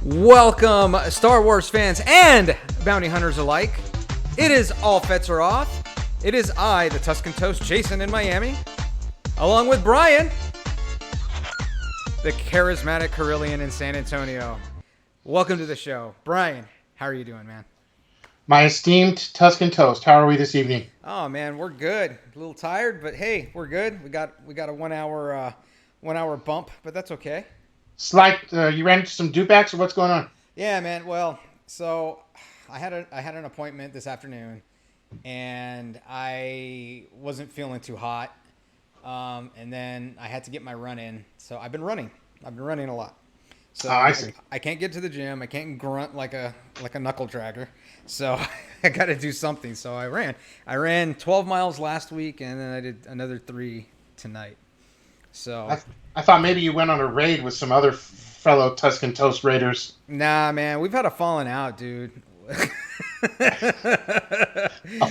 Welcome, Star Wars fans and bounty hunters alike. It is all Fetts are off. It is I, the Tuscan Toast, Jason in Miami, along with Brian, the charismatic Carillion in San Antonio. Welcome to the show. Brian, how are you doing, man? My esteemed Tuscan Toast, how are we this evening? Oh man, we're good. A little tired, but hey, we're good. We got a 1 hour bump, but that's okay. Slight, you ran into some dewbacks, or what's going on? Yeah, man. Well, so I had an appointment this afternoon, and I wasn't feeling too hot, and then I had to get my run in. So I've been running a lot. So I see. I can't get to the gym. I can't grunt like a knuckle dragger. So I got to do something. So I ran. I ran 12 miles last week, and then I did another 3 tonight. So I thought maybe you went on a raid with some other fellow Tuscan Toast raiders. Nah, man, we've had a falling out, dude. A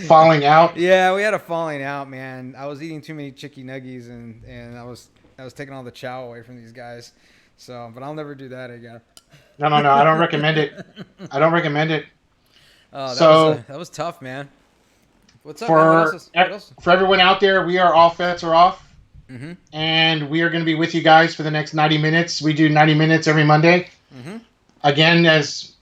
falling out? Yeah, we had a falling out, man. I was eating too many chicky nuggies, and I was taking all the chow away from these guys. So, but I'll never do that again. No, I don't recommend it. I don't recommend it. Oh, that was tough, man. What's up, man? What else? For everyone out there, we are all Fetts are off. Mm-hmm. And we are going to be with you guys for the next 90 minutes. We do 90 minutes every Monday. Mm-hmm. Again, as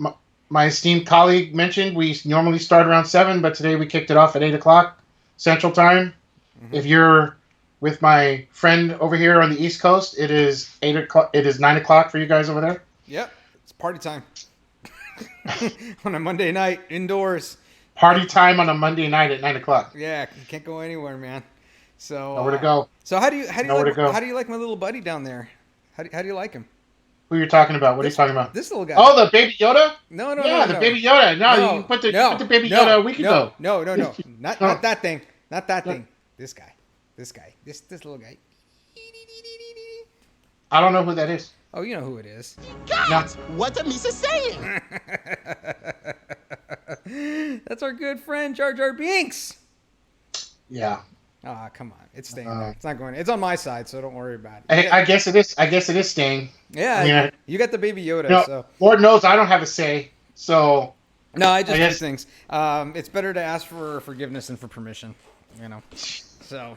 my esteemed colleague mentioned, we normally start around 7, but today we kicked it off at 8 o'clock Central Time. Mm-hmm. If you're with my friend over here on the East Coast, it is 8 o'clock. It is 9 o'clock for you guys over there. Yep, it's party time on a Monday night indoors. Party time on a Monday night at 9 o'clock. Yeah, you can't go anywhere, man. So nowhere to go. So how do you like my little buddy down there? How do you like him? Who you're talking about? What are you talking about? This little guy. Oh, the baby Yoda? No. The baby Yoda. No, you put the baby Yoda a week ago. No. Not that thing. Not that thing. This guy. This little guy. I don't know who that is. Oh, you know who it is. God, no. What the Misa saying? That's our good friend Jar Jar Binks. Yeah. Ah, come on. It's staying there. It's not going. It's on my side, so don't worry about it. I guess it is. I guess it is staying. Yeah, you got the baby Yoda. So Lord knows I don't have a say. So no, I just do things. It's better to ask for forgiveness than for permission. You know. So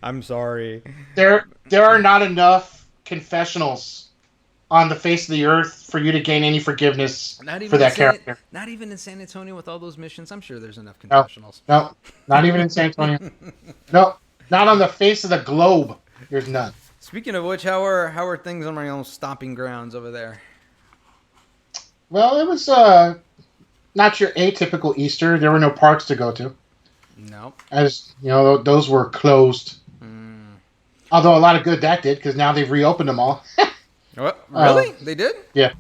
I'm sorry. There are not enough confessionals on the face of the earth for you to gain any forgiveness for that character. Not even in San Antonio with all those missions. I'm sure there's enough confessionals. No, not even in San Antonio. No, not on the face of the globe. There's none. Speaking of which, how are things on my own stomping grounds over there? Well, it was not your atypical Easter. There were no parks to go to. No. As you know, those were closed. Although a lot of good that did, because now they've reopened them all. What? Really? They did? Yeah.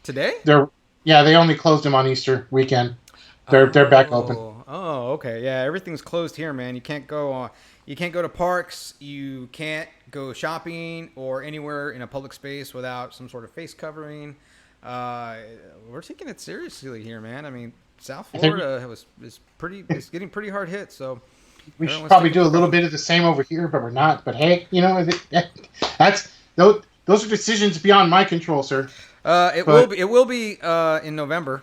Today? They only closed them on Easter weekend. They're back open. Oh, okay. Yeah, everything's closed here, man. You can't go to parks. You can't go shopping or anywhere in a public space without some sort of face covering. We're taking it seriously here, man. I mean, South Florida is getting pretty hard hit. So we should probably do a little bit of the same over here, but we're not. But hey, those are decisions beyond my control, sir. It will be in November.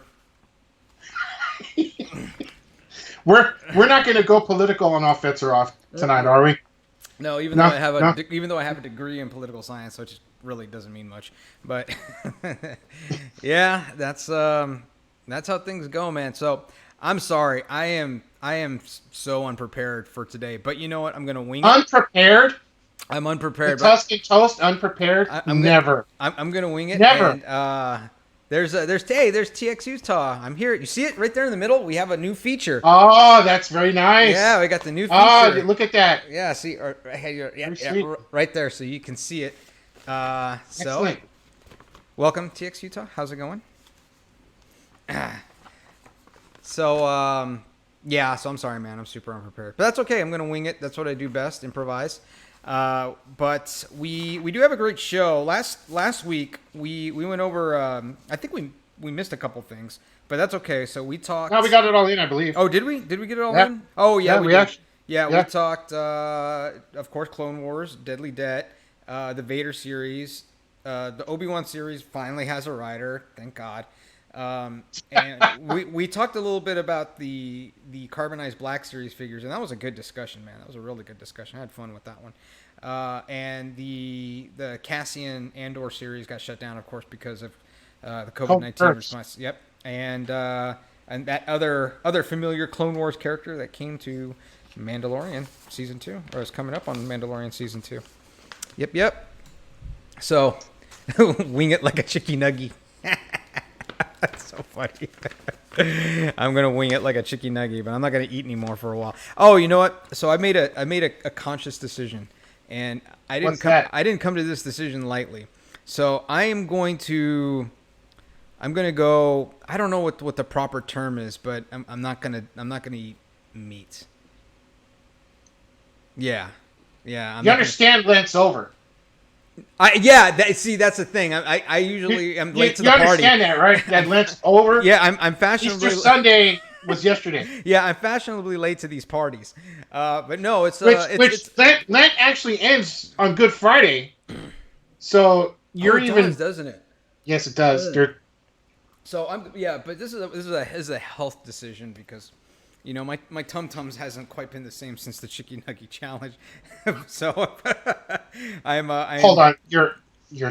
We're not going to go political on Off Fetts Are Off tonight, are we? No, even though I have a degree in political science, which really doesn't mean much. But yeah, that's how things go, man. So I'm sorry, I am so unprepared for today. But you know what? I'm going to wing it. Unprepared? I'm unprepared. Tuscan Toast, unprepared? Never. I'm gonna wing it. Never. And, there's TX Utah. I'm here. You see it right there in the middle? We have a new feature. Oh, that's very nice. Yeah, we got the new feature. Oh, look at that. Yeah, see, right there, so you can see it. Excellent. Welcome, TX Utah. How's it going? So I'm sorry, man. I'm super unprepared, but that's okay. I'm gonna wing it. That's what I do best, improvise. But we do have a great show. Last week we went over. I think we missed a couple things, but that's okay. So we talked. No, we got it all in, I believe. Oh, did we? Did we get it all in? Oh yeah, we did. Actually, we talked. Of course, Clone Wars, Deadly Debt, the Vader series, the Obi-Wan series finally has a writer, thank God. And we talked a little bit about the Carbonized Black series figures, and that was a good discussion, man. That was a really good discussion. I had fun with that one. And the Cassian Andor series got shut down, of course, because of the COVID-19 response. Yep. And that other familiar Clone Wars character that came to Mandalorian season 2, or is coming up on Mandalorian season 2. Yep. So, wing it like a chicky nugget. That's so funny. I'm gonna wing it like a chicky nugget, but I'm not gonna eat anymore for a while. Oh, you know what? So I made a conscious decision, and I didn't come to this decision lightly. So I'm going to go. I don't know what the proper term is, but I'm not gonna eat meat. Yeah. You understand Lent's over. That's the thing. I usually am late to the party. You understand that, right? That Lent's over. Yeah, I'm fashionably. Easter Sunday was yesterday. Yeah, I'm fashionably late to these parties. But no, it's Lent actually ends on Good Friday. So it does, doesn't it? Yes, it does. But this is a health decision because, you know, my Tum Tums hasn't quite been the same since the Chicky Nugget Challenge. So I'm hold on, your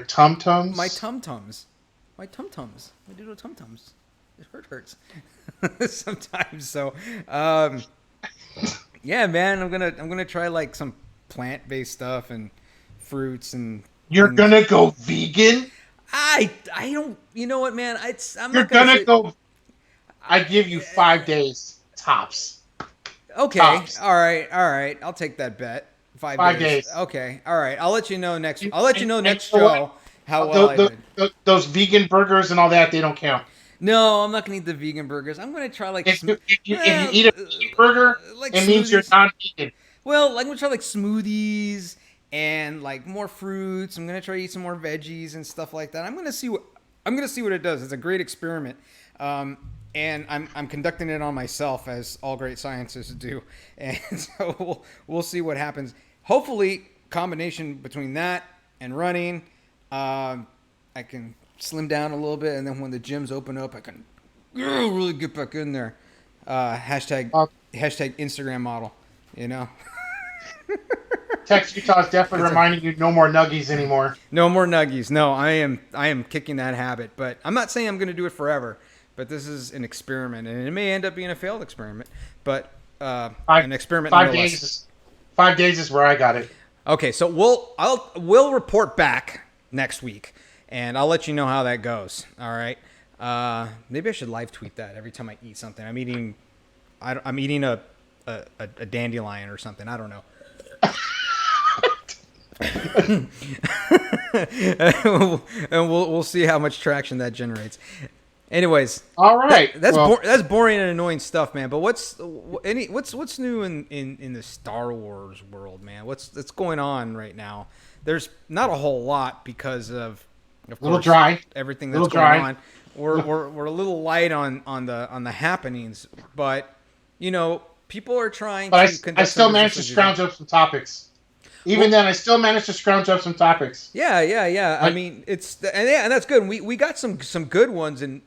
Tum Tums? My Tum Tums. My little Tum Tums. It hurts sometimes. So yeah, man, I'm gonna try like some plant-based stuff and fruits and. You're gonna go vegan? I don't. You know what, man? You're gonna go. I give you 5 days tops. Okay. Tops. All right. I'll take that bet. 5 days. Okay. All right. I'll let you know next. I'll let you know next show how well I did. Those vegan burgers and all that, they don't count. No, I'm not gonna eat the vegan burgers. I'm gonna try like if you eat a vegan burger, like it means you're not vegan. Well, like I'm gonna try like smoothies and like more fruits. I'm gonna try to eat some more veggies and stuff like that. I'm gonna see what it does. It's a great experiment. And I'm conducting it on myself, as all great scientists do, and so we'll see what happens. Hopefully, combination between that and running, I can slim down a little bit, and then when the gyms open up, I can really get back in there. Hashtag Instagram model, you know. Tex Utah is definitely reminding you no more nuggies anymore. No more nuggies. No, I am kicking that habit, but I'm not saying I'm going to do it forever. But this is an experiment, and it may end up being a failed experiment. But an experiment. 5 days. 5 days is where I got it. Okay, so we'll report back next week, and I'll let you know how that goes. All right. Maybe I should live tweet that every time I eat something. I'm eating a dandelion or something. I don't know. And we'll see how much traction that generates. Anyways, all right. That's boring and annoying stuff, man. But what's new in the Star Wars world, man? What's going on right now? There's not a whole lot because of course, dry. Everything that's going on. We're a little light on the happenings, but you know, people are trying to. I still managed to scrounge up some topics. Even then, I still managed to scrounge up some topics. Yeah. I mean, and that's good. We got some good ones, and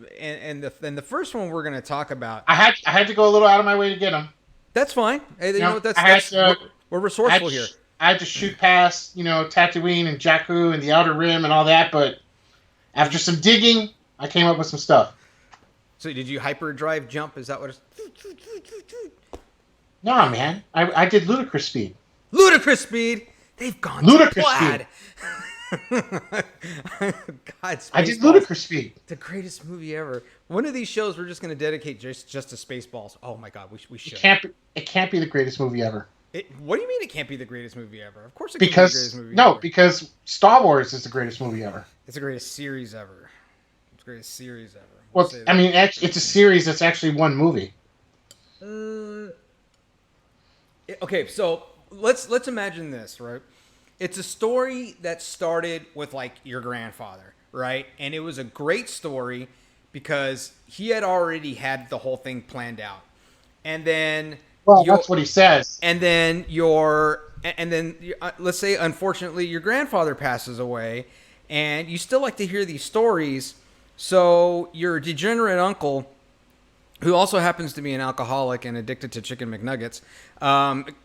the first one we're going to talk about. I had to go a little out of my way to get them. That's fine. Hey, you know what? We're resourceful here. I had to shoot past, Tatooine and Jakku and the Outer Rim and all that, but after some digging, I came up with some stuff. So did you hyperdrive jump? Is that what it's? No, man. I did ludicrous speed. Ludicrous speed. They've gone ludicrous to plaid. God, I did ludicrous speed. The greatest movie ever. One of these shows we're just going to dedicate just to Spaceballs. Oh my God, we should. It can't be the greatest movie ever. What do you mean it can't be the greatest movie ever? Of course it can be the greatest movie ever. Because Star Wars is the greatest movie ever. It's the greatest series ever. It's the greatest series ever. Well, I mean, it's a series that's actually one movie. Okay, so let's imagine this, right? It's a story that started with like your grandfather, right? And it was a great story because he had already had the whole thing planned out. And then that's what he says. And then let's say unfortunately your grandfather passes away and you still like to hear these stories. So your degenerate uncle, who also happens to be an alcoholic and addicted to chicken McNuggets,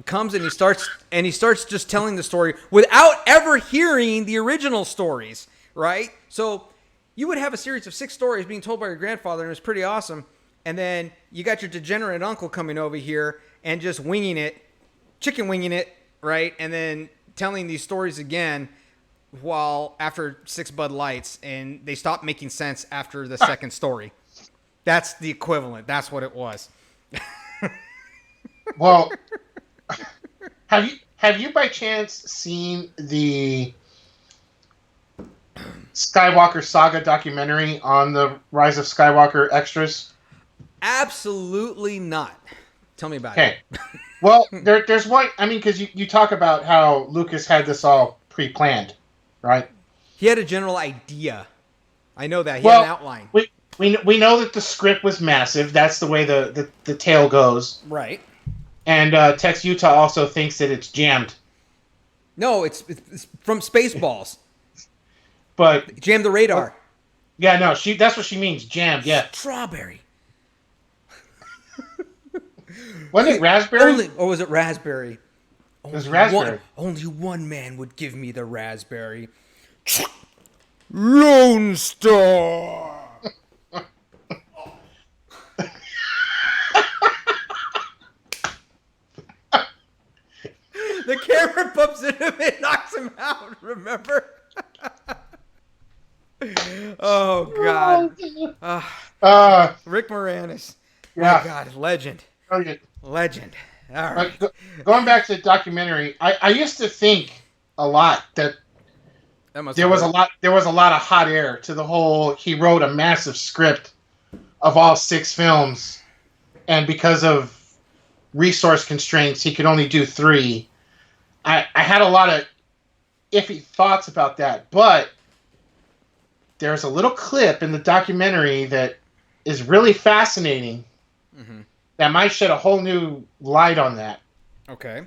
comes and he starts just telling the story without ever hearing the original stories, right? So you would have a series of 6 stories being told by your grandfather, and it was pretty awesome. And then you got your degenerate uncle coming over here and just chicken winging it, right? And then telling these stories again while after 6 Bud Lights, and they stopped making sense after the second story. That's the equivalent. That's what it was. Well, have you by chance seen the Skywalker Saga documentary on the Rise of Skywalker extras? Absolutely not. Tell me about Okay. it. Well, there's one. I mean, because you talk about how Lucas had this all pre-planned, right? He had a general idea. I know that. He had an outline. We know that the script was massive. That's the way the tale goes. Right. And Tex Utah also thinks that it's jammed. No, it's from Spaceballs. But Jam the radar. Yeah, no, that's what she means. Jammed, yeah. Strawberry. Wasn't it raspberry? Or was it raspberry? It was raspberry. Only one man would give me the raspberry. Lone Star. The camera bumps into him and knocks him out, remember? Oh, God. Rick Moranis. Yeah. Oh, God, legend. Brilliant. Legend. All right. Going back to the documentary, I used to think a lot that there was a lot of hot air to the whole. He wrote a massive script of all 6 films, and because of resource constraints, he could only do 3. I had a lot of iffy thoughts about that, but there's a little clip in the documentary that is really fascinating. Mm-hmm. That might shed a whole new light on that. Okay.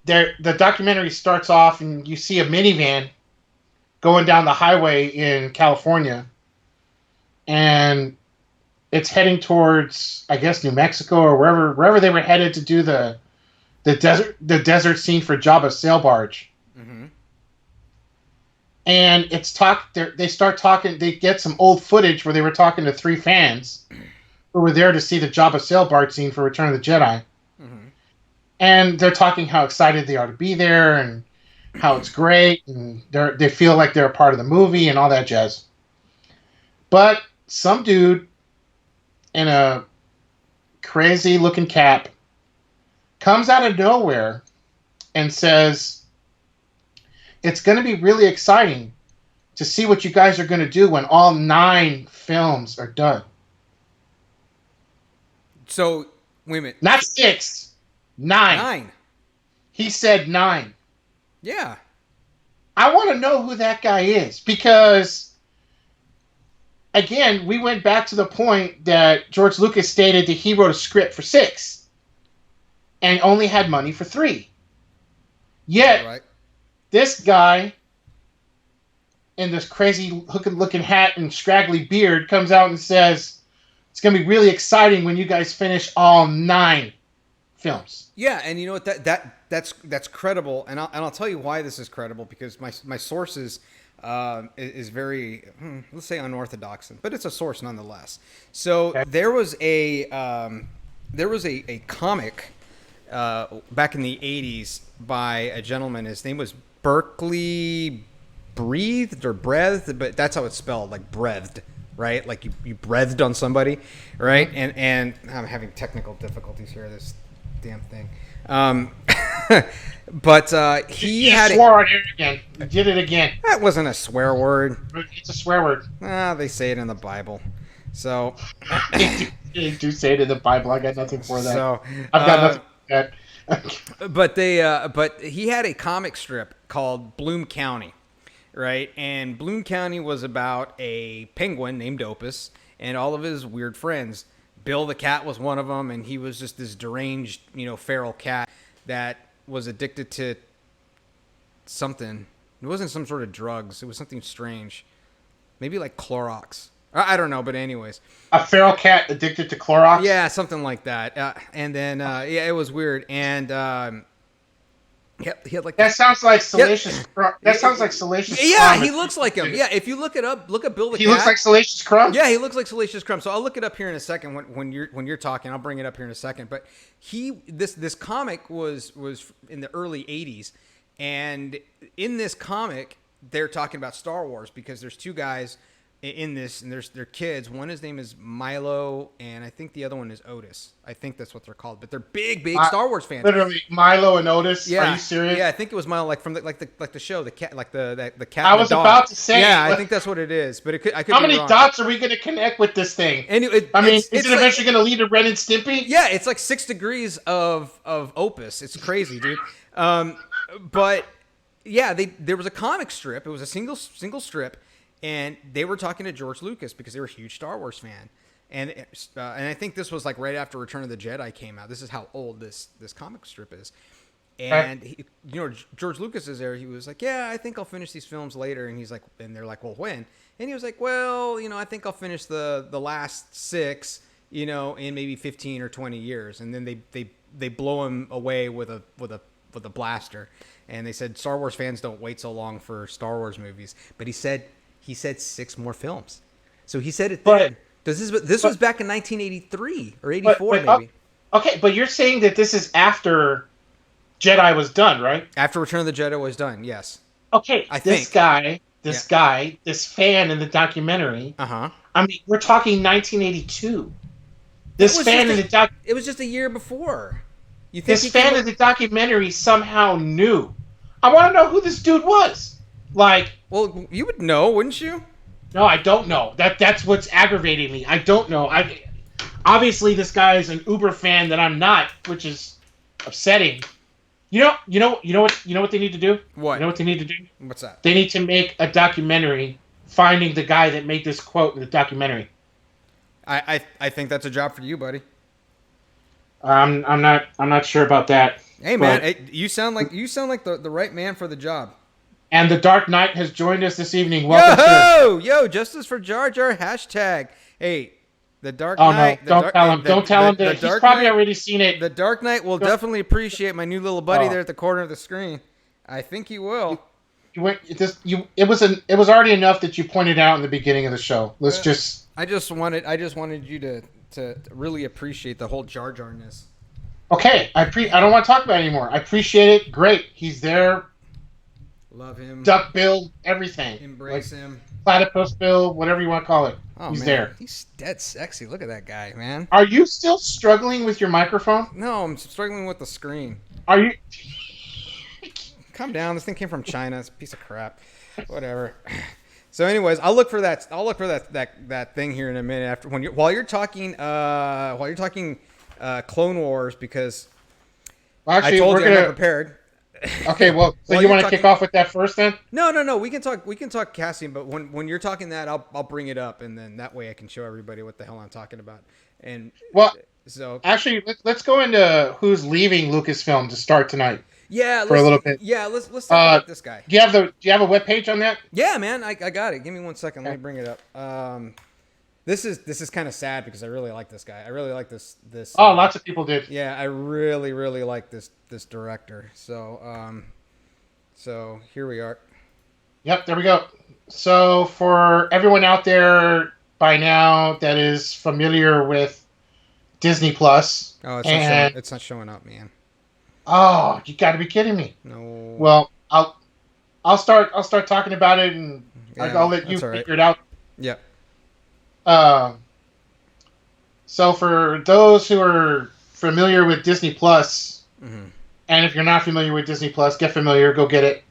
The documentary starts off and you see a minivan going down the highway in California, and it's heading towards, I guess, New Mexico or wherever they were headed to do the desert scene for Jabba's sail barge. Mm-hmm. And they start talking. They get some old footage where they were talking to 3 fans who were there to see the Jabba sail barge scene for Return of the Jedi. Mm-hmm. And they're talking how excited they are to be there and how it's great, and they feel like they're a part of the movie and all that jazz. But some dude in a crazy looking cap comes out of nowhere and says, it's going to be really exciting to see what you guys are going to do when all 9 films are done. So, wait a minute. Not 6. 9. He said 9. Yeah. I want to know who that guy is, because, again, we went back to the point that George Lucas stated that he wrote a script for 6 and only had money for 3. Yet, this guy in this crazy looking hat and scraggly beard comes out and says, it's going to be really exciting when you guys finish all 9 films. Yeah, and you know what? That's credible, and I'll tell you why this is credible, because my sources is very, let's say, unorthodox, but it's a source nonetheless. So okay. There was a comic back in the 80s by a gentleman. His name was Berkeley Breathed or Breathed, but that's how it's spelled, like breathed, right? Like you breathed on somebody, right? Mm-hmm. And I'm having technical difficulties here. This damn thing. But he had swore on it again. You did it again. That wasn't a swear word. It's a swear word. They say it in the Bible. So they do say it in the Bible. I got nothing for that. So I've got nothing for that. But he had a comic strip called Bloom County, right? And Bloom County was about a penguin named Opus and all of his weird friends. Bill the cat was one of them, and he was just this deranged, feral cat that was addicted to something. It wasn't some sort of drugs. It was something strange. Maybe like Clorox. I don't know, but anyways. A feral cat addicted to Clorox? Yeah, something like that. And then, it was weird. And he had like... That sounds like Salacious Crumb. That sounds like Salacious Crumb. Yeah, he looks like him. Yeah, if you look it up, look up Bill the Cat. He looks like Salacious Crumb? Yeah, he looks like Salacious Crumb. So I'll look it up here in a second when you're talking. I'll bring it up here in a second. But this comic was in the early 80s. And in this comic, they're talking about Star Wars because there's two guys in this, and their kids. One, his name is Milo, and I think the other one is Otis. I think that's what they're called. But they're big Star Wars fans. Literally, Milo and Otis. Yeah. Are you serious? Yeah, I think it was Milo, like from the show, the cat, like the cat. I and the was dog. about to say. Yeah, I think that's what it is. But I could. How be many wrong. dots are we going to connect with this thing? And Is it eventually going to lead to Ren and Stimpy? Yeah, it's like 6 degrees of opus. It's crazy, dude. But yeah, there was a comic strip. It was a single strip, and they were talking to George Lucas because they were a huge Star Wars fan. And I think this was like right after Return of the Jedi came out. This is how old this comic strip is. And George Lucas is there. He was like, "Yeah, I think I'll finish these films later." And he's like, and they're like, "Well, when?" And he was like, "Well, I think I'll finish the last 6, in maybe 15 or 20 years." And then they blow him away with a blaster. And they said Star Wars fans don't wait so long for Star Wars movies. But he said 6 more films. So he said it then. This was back in 1983 or 84 maybe. Okay, but you're saying that this is after Jedi was done, right? After Return of the Jedi was done, yes. Okay, this guy, this fan in the documentary. Uh-huh. I mean, we're talking 1982. This fan in the doc. It was just a year before. You think this fan in the documentary somehow knew. I want to know who this dude was. Like, well, you would know, wouldn't you? No, I don't know. That's what's aggravating me. I don't know. Obviously this guy is an Uber fan that I'm not, which is upsetting. You know what they need to do? What? You know what they need to do? What's that? They need to make a documentary finding the guy that made this quote in the documentary. I think that's a job for you, buddy. I'm not sure about that. Hey man, you sound like the right man for the job. And the Dark Knight has joined us this evening. Welcome, Yo, Justice for Jar Jar #. Hey, the Dark Knight. Oh no, don't tell him that. He's probably already seen it. The Dark Knight will definitely appreciate my new little buddy there at the corner of the screen. I think he will. It was already enough that you pointed out in the beginning of the show. I just wanted you to really appreciate the whole Jar Jar-ness. Okay, I don't want to talk about it anymore. I appreciate it. Great, he's there. Love him. Duck Bill, everything. Embrace him. Platypus Bill, whatever you want to call it. Oh, he's man. there. He's dead sexy. Look at that guy, man. Are you still struggling with your microphone? No, I'm struggling with the screen. Are you? Calm down. This thing came from China. It's a piece of crap. Whatever. So, anyways, I'll look for that thing here in a minute while you're talking Clone Wars because actually, I told you I'm not prepared. Okay, well, so you want to kick off with that first then? No. We can talk Cassian, but when you're talking that, I'll bring it up, and then that way I can show everybody what the hell I'm talking about. And so actually, let's go into who's leaving Lucasfilm to start tonight. Yeah, for a little bit. Yeah, let's talk about this guy. Do you have a webpage on that? Yeah, man, I got it. Give me 1 second. Let me bring it up. This is kind of sad because I really like this guy. I really like this. Lots of people did. Yeah, I really like this director. So here we are. Yep, there we go. So for everyone out there by now that is familiar with Disney Plus, it's not showing up, man. Oh, you got to be kidding me! No. Well, I'll start talking about it, and I'll let you figure it out. Yep. So for those who are familiar with Disney Plus, mm-hmm. and if you're not familiar with Disney Plus, get familiar, go get it.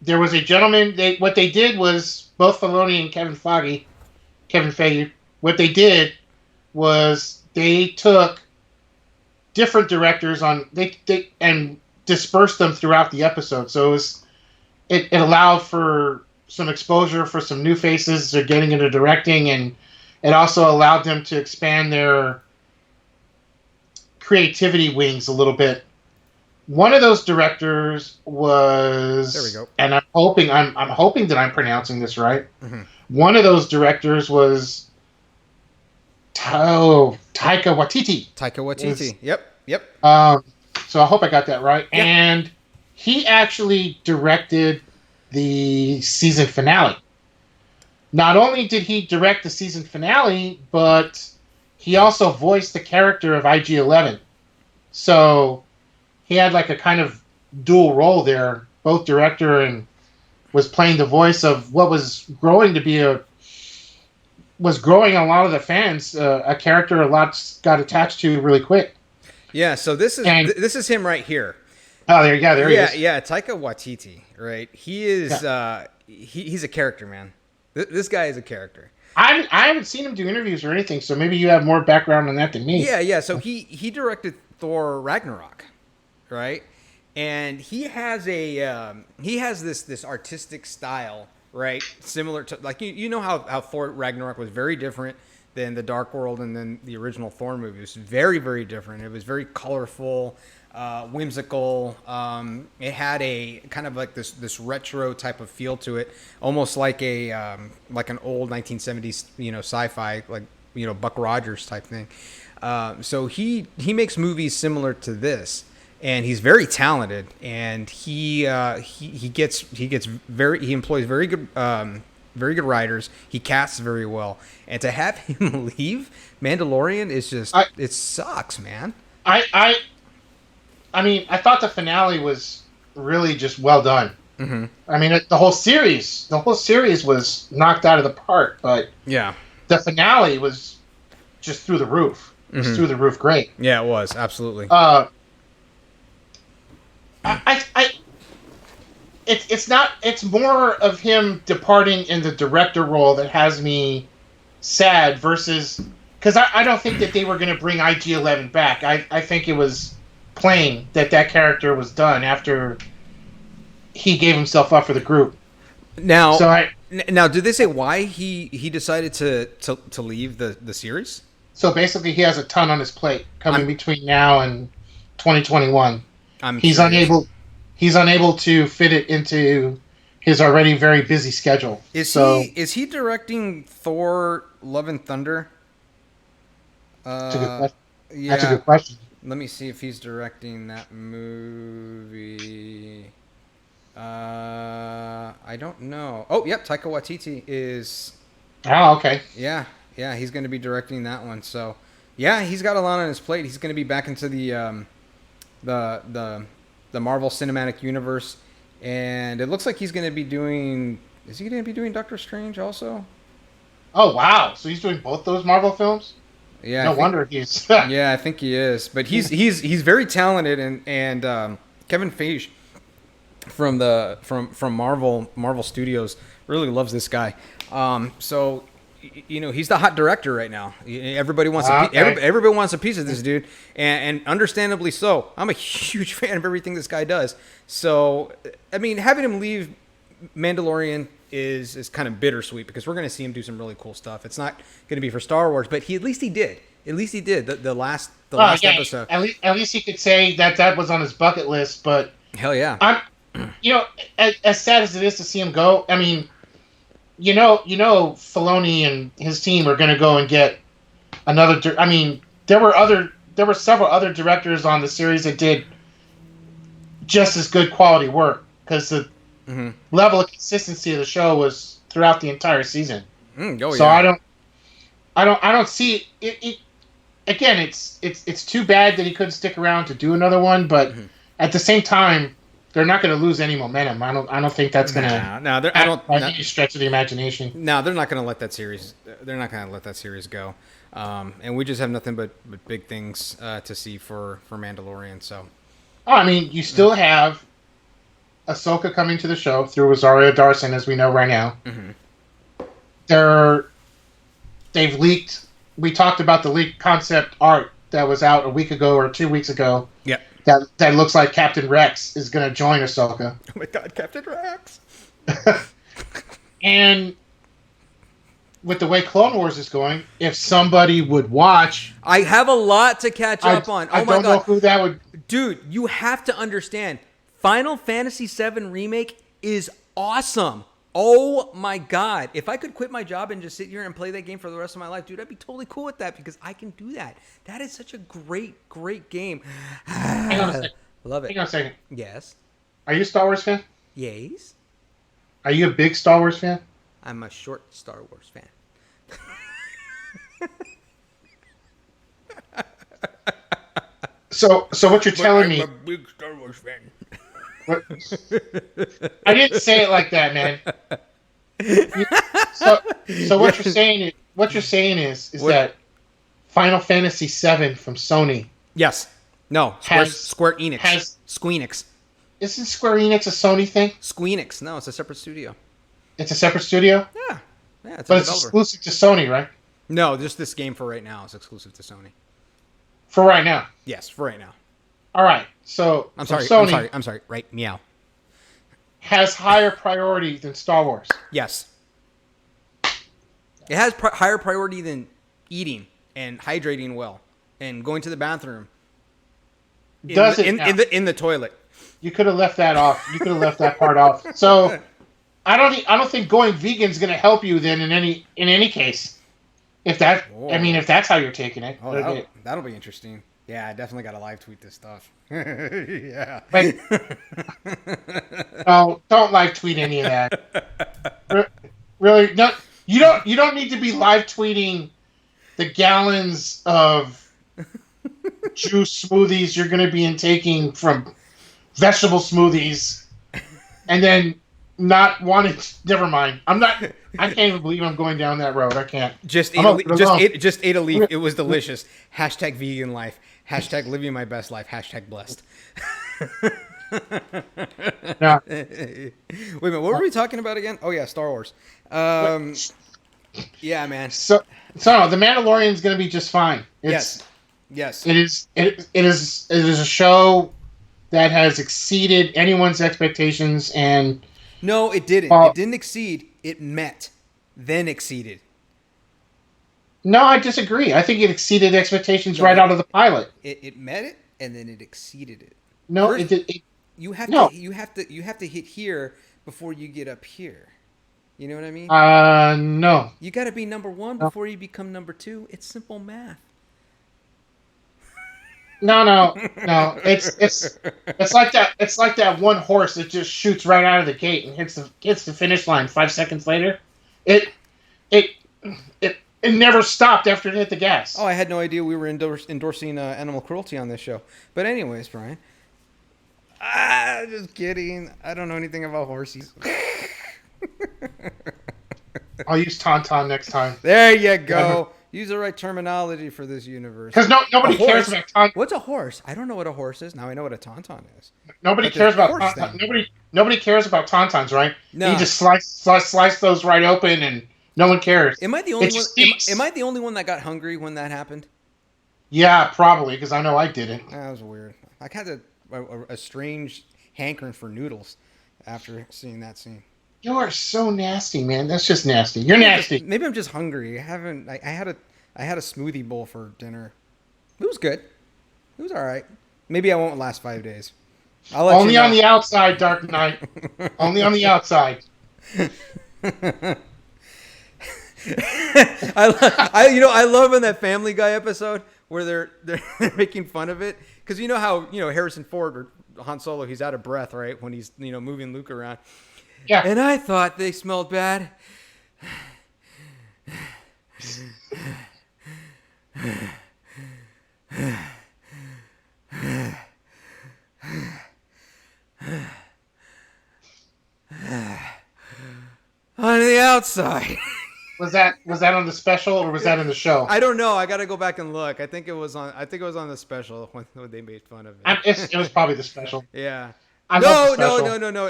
There was a gentleman. What they did was both Filoni and Kevin Feige. What they did was they took different directors and dispersed them throughout the episode. So it allowed for some exposure for some new faces. They're getting into directing, and it also allowed them to expand their creativity wings a little bit. one of those directors was. There we go. And I'm hoping that I'm pronouncing this right. Mm-hmm. One of those directors was Taika Waititi. Taika Waititi. Yep. So I hope I got that right. Yeah. And he actually directed the season finale. Not only did he direct the season finale, but he also voiced the character of IG-11. So he had like a kind of dual role there, both director and was playing the voice of what was growing a lot of the fans, a character a lot got attached to really quick. Yeah, so this is him right here. Oh, there he is. Yeah, Taika Waititi, right? He is he's a character, man. This guy is a character. I haven't seen him do interviews or anything, so maybe you have more background on that than me. Yeah. So he directed Thor Ragnarok, right? And he has this artistic style, right? Similar to like you know how Thor Ragnarok was very different than the Dark World and then the original Thor movie. It was very, very different. It was very colorful, whimsical. It had a kind of like this retro type of feel to it, almost like like an old 1970s sci-fi, like Buck Rogers type thing. So he makes movies similar to this, and he's very talented, and he employs very good writers. He casts very well, and to have him leave Mandalorian is just it sucks, man. I mean, I thought the finale was really just well done. Mm-hmm. I mean, the whole series was knocked out of the park, but yeah, the finale was just through the roof. It was through the roof great. Yeah, it was absolutely. It's more of him departing in the director role that has me sad versus because I don't think that they were going to bring IG-11 back. I think it was plain that character was done after he gave himself up for the group. Now, did they say why he decided to leave the series? So basically, he has a ton on his plate coming between now and 2021. He's unable to fit it into his already very busy schedule. Is he directing Thor: Love and Thunder? That's a good question. Yeah. That's a good question. Let me see if he's directing that movie. I don't know. Oh, yep, Taika Waititi is. Oh, okay. Yeah, he's going to be directing that one. So, yeah, he's got a lot on his plate. He's going to be back into the Marvel Cinematic Universe, and it looks like he's going to be doing. Is he going to be doing Doctor Strange also? Oh wow! So he's doing both those Marvel films. Yeah. No wonder he's. Yeah, I think he is. But he's very talented, and Kevin Feige from Marvel Studios really loves this guy. So he's the hot director right now. Everybody wants everybody wants a piece of this dude, and understandably so. I'm a huge fan of everything this guy does. So I mean, having him leave Mandalorian is kind of bittersweet because we're going to see him do some really cool stuff. It's not going to be for Star Wars, but at least he did. At least he did the last episode. At least he could say that was on his bucket list. But hell yeah, I'm as sad as it is to see him go. I mean, Filoni and his team are going to go and get another. I mean, there were several other directors on the series that did just as good quality work because the level of consistency of the show was throughout the entire season. So I don't see it. Again, it's too bad that he couldn't stick around to do another one, but at the same time, they're not going to lose any momentum. I don't think that's going to. No, I don't. Any stretch of the imagination. No, they're not going to let that series. They're not going to let that series go. And we just have nothing but big things to see for Mandalorian. So. Oh, I mean, you still have Ahsoka coming to the show through Rosario Dawson, as we know right now. They've leaked. We talked about the leaked concept art that was out a week ago or 2 weeks ago. Yep. That looks like Captain Rex is going to join Ahsoka. Oh my God, Captain Rex! And with the way Clone Wars is going, if somebody would watch, I have a lot to catch up on. Oh I my don't God. know who that would. Dude, you have to understand. Final Fantasy VII Remake is awesome. Oh my God. If I could quit my job and just sit here and play that game for the rest of my life, dude, I'd be totally cool with that because I can do that. That is such a great, great game. Hang on a second. Love it. Hang on a second. Yes. Are you a Star Wars fan? Yes. Are you a big Star Wars fan? I'm a short Star Wars fan. So what you're telling me? I'm a big Star Wars fan. What, I didn't say it like that, man. So what you're saying is that Final Fantasy VII from Sony. Yes. No. Square Enix. Squeenix. Isn't Square Enix a Sony thing? Squeenix. No, it's a separate studio. It's a separate studio? Yeah. Yeah, it's but a it's developer. exclusive to Sony, right? No, just this game for right now is exclusive to Sony. For right now? Yes, for right now. All right. So I'm sorry. Sony I'm sorry. Right. Meow. has higher priority than Star Wars. Yes. It has higher priority than eating and hydrating well and going to the bathroom. Does it in the toilet? You could have left that off. You could have left that part off. So I don't think going vegan is going to help you then in any case. If that's how you're taking it. Oh, that'll be interesting. Yeah, I definitely got to live tweet this stuff. Yeah. But, no, don't live tweet any of that. Really, no. You don't need to be live tweeting the gallons of juice smoothies you're going to be intaking from vegetable smoothies, and then not wanting. Never mind. I can't even believe I'm going down that road. I can't. Just ate a leaf. It was delicious. Hashtag vegan life. Hashtag living my best life. Hashtag blessed. Yeah. Wait a minute. What were we talking about again? Oh yeah, Star Wars. Yeah, man. So the Mandalorian is going to be just fine. Yes. It is a show that has exceeded anyone's expectations, and no, it didn't. It didn't exceed. It met, then exceeded. No, I disagree. I think it exceeded expectations right out of the pilot. It met it, and then it exceeded it. No, first, it did. You have to hit here before you get up here. You know what I mean? No. You got to be number one before you become number two. It's simple math. No. It's like that. It's like that one horse that just shoots right out of the gate and hits the finish line 5 seconds later. It never stopped after it hit the gas. Oh, I had no idea we were endorsing animal cruelty on this show. But anyways, Brian. Just kidding. I don't know anything about horses. I'll use Tauntaun next time. There you go. Use the right terminology for this universe. Because nobody cares about Tauntaun. What's a horse? I don't know what a horse is. Now I know what a Tauntaun is. Nobody cares about Tauntaun. Nobody cares about Tauntauns, right? No. You just slice those right open, and no one cares. Am I the only one? Am I the only one that got hungry when that happened? Yeah, probably, because I know I didn't. That was weird. I had a strange hankering for noodles after seeing that scene. You are so nasty, man. That's just nasty. You're nasty. Maybe I'm just hungry. I had a smoothie bowl for dinner. It was good. It was all right. Maybe I won't last 5 days. Only on the outside, Dark Knight. Only on the outside. I love in that Family Guy episode where they're making fun of it because you know how Harrison Ford or Han Solo, he's out of breath, right, when he's moving Luke around. Yeah. And I thought they smelled bad. On the outside. Was that on the special or was that in the show? I don't know. I got to go back and look. I think it was on the special when they made fun of it. It was probably the special. Yeah. No.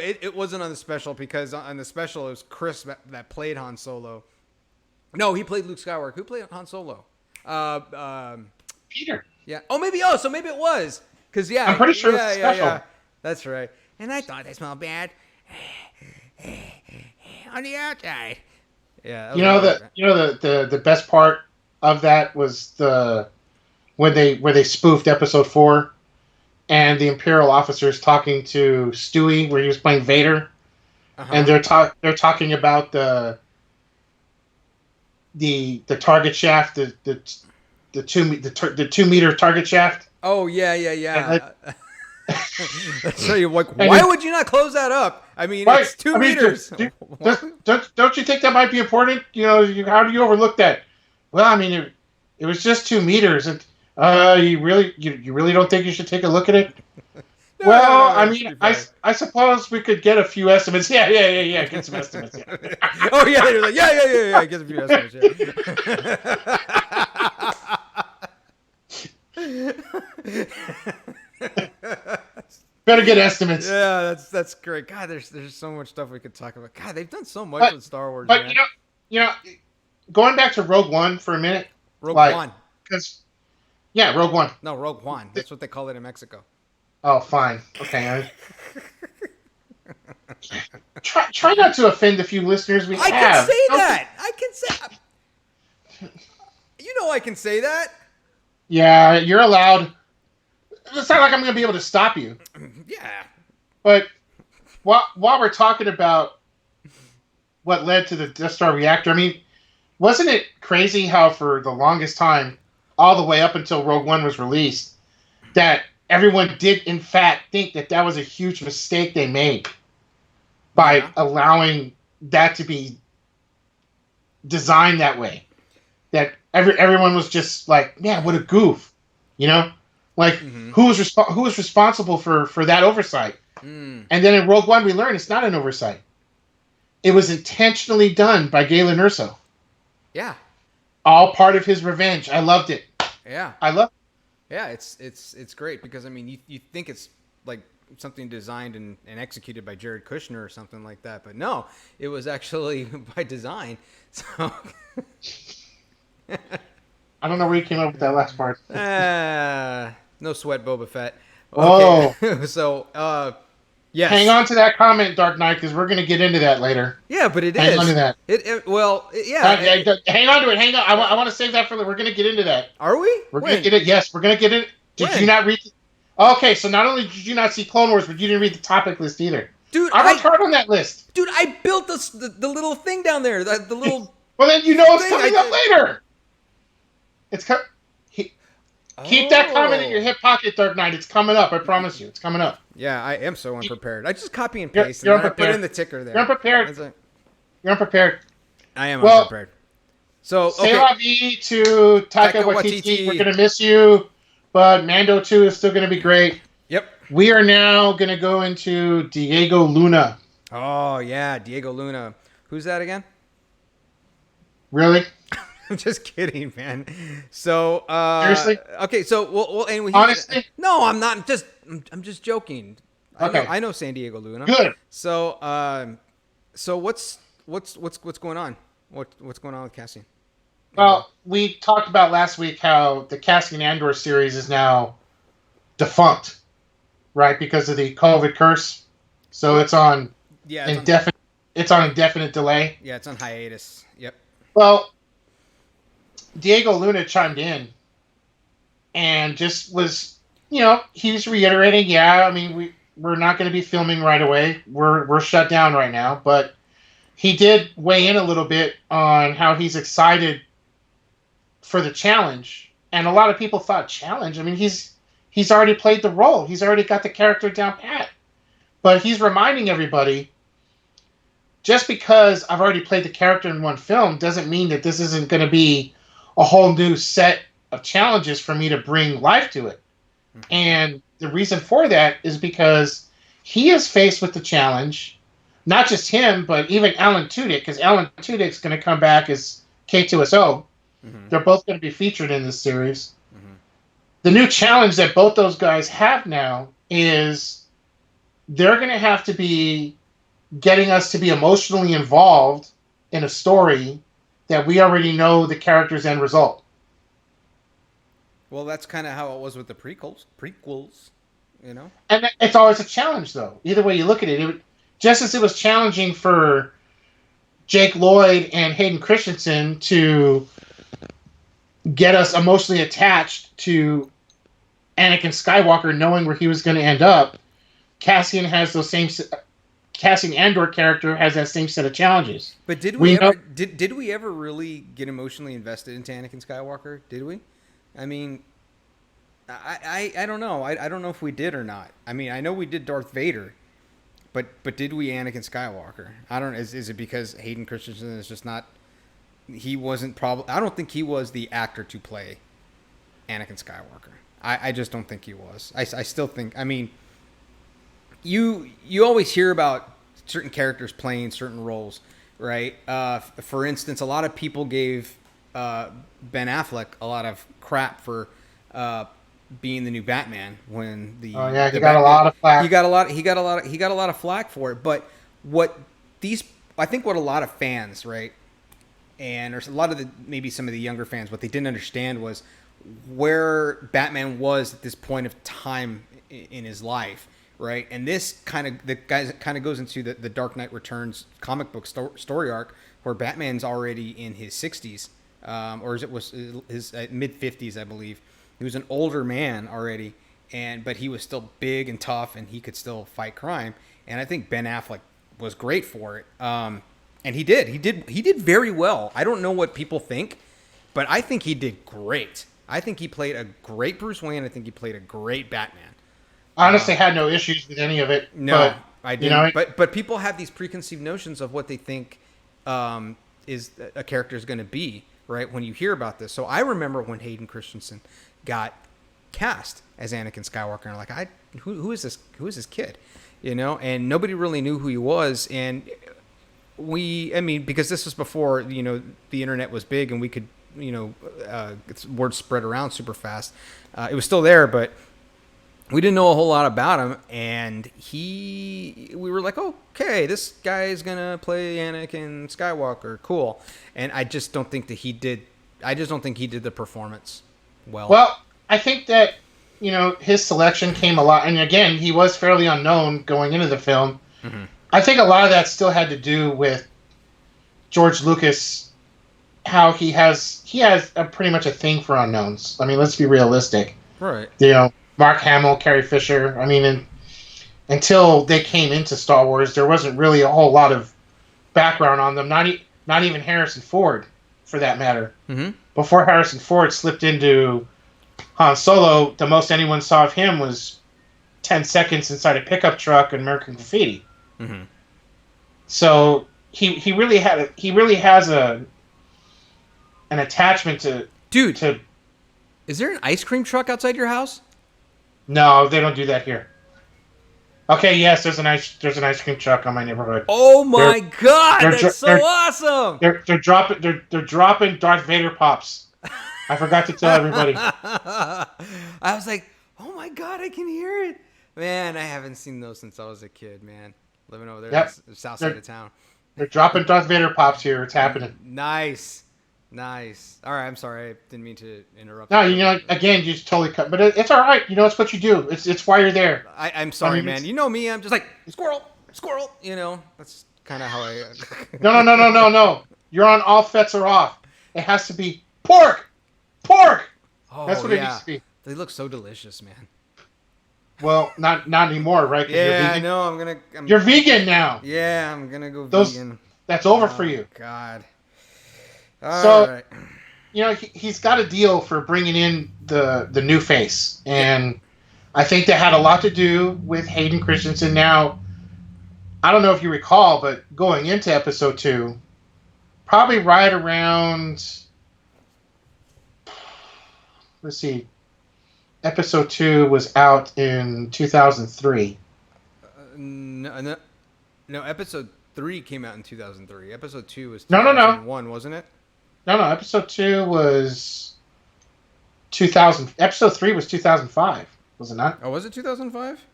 It wasn't on the special because on the special it was Chris that played Han Solo. No, he played Luke Skywalker. Who played Han Solo? Peter. Yeah. Oh, maybe it was. Because I'm pretty sure it's special. Yeah. That's right. And I thought they smelled bad on the outside. Yeah. The best part of that was where they spoofed episode 4, and the Imperial officers talking to Stewie, where he was playing Vader, and they're talking about the target shaft, the 2 meter target shaft. Oh yeah. So you're like, And why it- would you not close that up? I mean, Right. it's 2 I mean, meters. don't you think that might be important? How do you overlook that? Well, I mean, it was just 2 meters, and you really don't think you should take a look at it? No, Well, no, I it mean, should be fine. I suppose we could get a few estimates. Yeah. Get some estimates. Yeah. Oh yeah, you're like, yeah. Get a few estimates. Better get estimates. Yeah, that's great. God, there's so much stuff we could talk about. God, they've done so much with Star Wars. But man. you know, going back to Rogue One for a minute. Rogue like, One. Rogue One. No, Rogue One. That's what they call it in Mexico. Oh, fine. Okay. Try not to offend the few listeners we I have. can say that. I can say. You know, I can say that. Yeah, you're allowed. It's not like I'm going to be able to stop you. Yeah. But while we're talking about what led to the Death Star reactor, I mean, wasn't it crazy how for the longest time, all the way up until Rogue One was released, that everyone did in fact think that was a huge mistake they made by allowing that to be designed that way? That everyone was just like, man, what a goof, Like, who was responsible for that oversight? And then in Rogue One, we learned it's not an oversight. It was intentionally done by Galen Erso. Yeah. All part of his revenge. I loved it. Yeah. I love it. Yeah, it's great because I mean you think it's like something designed and executed by Jared Kushner or something like that, but no, it was actually by design. So I don't know where you came up with that last part. no sweat, Boba Fett. Oh. Okay. So yes. Hang on to that comment, Dark Knight, because we're going to get into that later. Yeah, but it Hang is. on to that. Yeah. Hang on to it. Hang on. I want to save that for. We're going to get into that. Are we? We're going to get it. Yes, we're going to get it. Did When? you not read? Okay, so not only did you not see Clone Wars, but you didn't read the topic list either. Dude, I worked hard on that list. Dude, I built the little thing down there. The little. Well, then you know it's thing coming I up did. later. Keep that comment in your hip pocket, Dark Knight. It's coming up. I promise you. It's coming up. Yeah, I am so unprepared. I just copy and You're paste and then I put unprepared. in the ticker there. You're unprepared. That's it. You're unprepared. I am Well, unprepared. So Say okay. la vie to Taika Waititi. We're going to miss you, but Mando 2 is still going to be great. Yep. We are now going to go into Diego Luna. Oh yeah, Diego Luna. Who's that again? Really? I'm just kidding, man. So Seriously? Okay, so well anyway. Honestly? No, I'm not. I'm just joking. Okay. I know San Diego Luna. Good. So what's going on? What's going on with casting? Well, we talked about last week how the Cassian Andor series is now defunct, right? Because of the COVID curse. So it's on indefinite delay. Yeah, it's on hiatus. Yep. Well, Diego Luna chimed in and just was, he's reiterating, I mean, we're not going to be filming right away. We're shut down right now, but he did weigh in a little bit on how he's excited for the challenge. And a lot of people thought challenge. I mean, he's already played the role. He's already got the character down pat. But he's reminding everybody, just because I've already played the character in one film doesn't mean that this isn't going to be a whole new set of challenges for me to bring life to it. Mm-hmm. And the reason for that is because he is faced with the challenge, not just him, but even Alan Tudyk, because Alan Tudyk's going to come back as K2SO. Mm-hmm. They're both going to be featured in this series. Mm-hmm. The new challenge that both those guys have now is they're going to have to be getting us to be emotionally involved in a story that we already know the character's end result. Well, that's kind of how it was with the prequels, And it's always a challenge, though. Either way you look at it, just as it was challenging for Jake Lloyd and Hayden Christensen to get us emotionally attached to Anakin Skywalker, knowing where he was going to end up, Cassian Andor character has that same set of challenges. But did we ever really get emotionally invested into Anakin Skywalker? Did we? I mean, I don't know. I don't know if we did or not. I mean, I know we did Darth Vader, but did we Anakin Skywalker? I don't. Is it because Hayden Christensen is just not? He wasn't probably. I don't think he was the actor to play Anakin Skywalker. I just don't think he was. I still think. I mean, you always hear about certain characters playing certain roles, right? For instance, a lot of people gave Ben Affleck a lot of crap for being the new Batman when the he got Batman, a lot of flack. He got a lot of flack for it. But I think what a lot of fans, right, and there's a lot of maybe some of the younger fans, what they didn't understand was where Batman was at this point of time in his life, right? And this kind of goes into the Dark Knight Returns comic book story arc where Batman's already in his 60s, or it was his mid 50s, I believe. He was an older man already, but he was still big and tough, and he could still fight crime. And I think Ben Affleck was great for it. And he did very well. I don't know what people think, but I think he did great. I think he played a great Bruce Wayne. I think he played a great Batman. Honestly, had no issues with any of it. No, but, I didn't. But people have these preconceived notions of what they think is a character is going to be, right? When you hear about this. So I remember when Hayden Christensen got cast as Anakin Skywalker, and like, who is this? Who is this kid? You know, and nobody really knew who he was. And because this was before, you know, the internet was big and we could, you know, word spread around super fast. It was still there, but we didn't know a whole lot about him. And we were like, okay, this guy is going to play Anakin Skywalker. Cool. And I just don't think that he did the performance well. Well, I think that, you know, his selection came a lot. And again, he was fairly unknown going into the film. Mm-hmm. I think a lot of that still had to do with George Lucas, how he has pretty much a thing for unknowns. I mean, let's be realistic. Right. You know, Mark Hamill, Carrie Fisher. I mean, until they came into Star Wars, there wasn't really a whole lot of background on them. Not even Harrison Ford, for that matter. Mm-hmm. Before Harrison Ford slipped into Han Solo, the most anyone saw of him was 10 seconds inside a pickup truck and American Graffiti. Mm-hmm. So he really has an attachment to. Dude, is there an ice cream truck outside your house? No, they don't do that here. Okay, yes, there's an ice cream truck on my neighborhood. Oh my god, that's so awesome! They're dropping Darth Vader pops. I forgot to tell everybody. I was like, oh my god, I can hear it. Man, I haven't seen those since I was a kid, man. Living over there in the south side of town. They're dropping Darth Vader pops here. It's happening. Nice. All right, I'm sorry. I didn't mean to interrupt. No, you know, again, you just totally cut. But it's all right. You know, it's what you do. It's why you're there. I'm sorry, man. You know me. I'm just like, squirrel. You know, that's kind of how I... No. You're on All Fetts Are Off. It has to be pork. Oh, that's what it needs to be. They look so delicious, man. Well, not anymore, right? Yeah, I know. You're vegan now. Yeah, I'm gonna go vegan. That's over for you. God. All right. You know, he's got a deal for bringing in the new face, and I think that had a lot to do with Hayden Christensen. Now, I don't know if you recall, but going into Episode 2, probably right around, let's see, Episode 2 was out in 2003. No, Episode 3 came out in 2003. Episode 2 was 2001, wasn't it? No, Episode 2 was 2000. Episode 3 was 2005, was it not? Oh, was it 2005?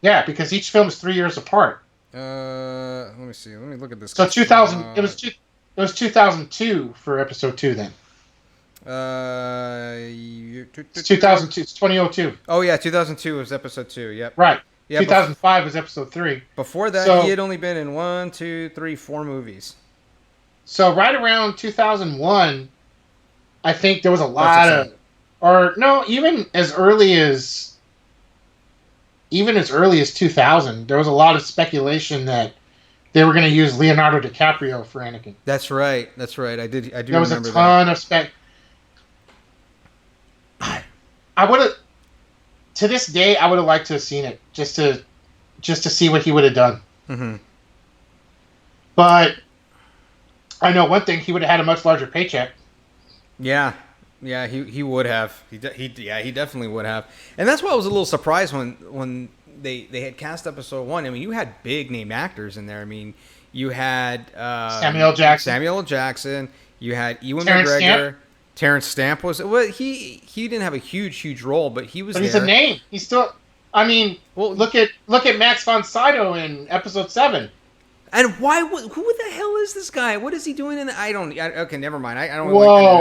Yeah, because each film is 3 years apart. Let me see. Let me look at this. So 2000. It was 2002 for Episode 2 then. It's 2002. It's 2002. Oh yeah, 2002 was Episode 2. Yep. Right. Yeah. 2005 was Episode 3. Before that, he had only been in 4 movies. So right around 2001, I think there was a lot of, or no, even as early as even as early as 2000, there was a lot of speculation that they were going to use Leonardo DiCaprio for Anakin. That's right. That's right. I do There was a remember ton of I would have, to this day, I would have liked to have seen it just to see what he would have done. Mm-hmm. But I know one thing: he would have had a much larger paycheck. Yeah, he would have. He definitely would have. And that's why I was a little surprised when they had cast episode 1. I mean, you had big name actors in there. I mean, you had Samuel Jackson. You had Ewan Terrence McGregor. Stamp? Terrence Stamp was he didn't have a huge role, but he was. But there. he's a name. He's still. I mean, Well, look at Max von Sydow in episode 7. And who the hell is this guy? What is he doing in the, okay, never mind. I don't Whoa,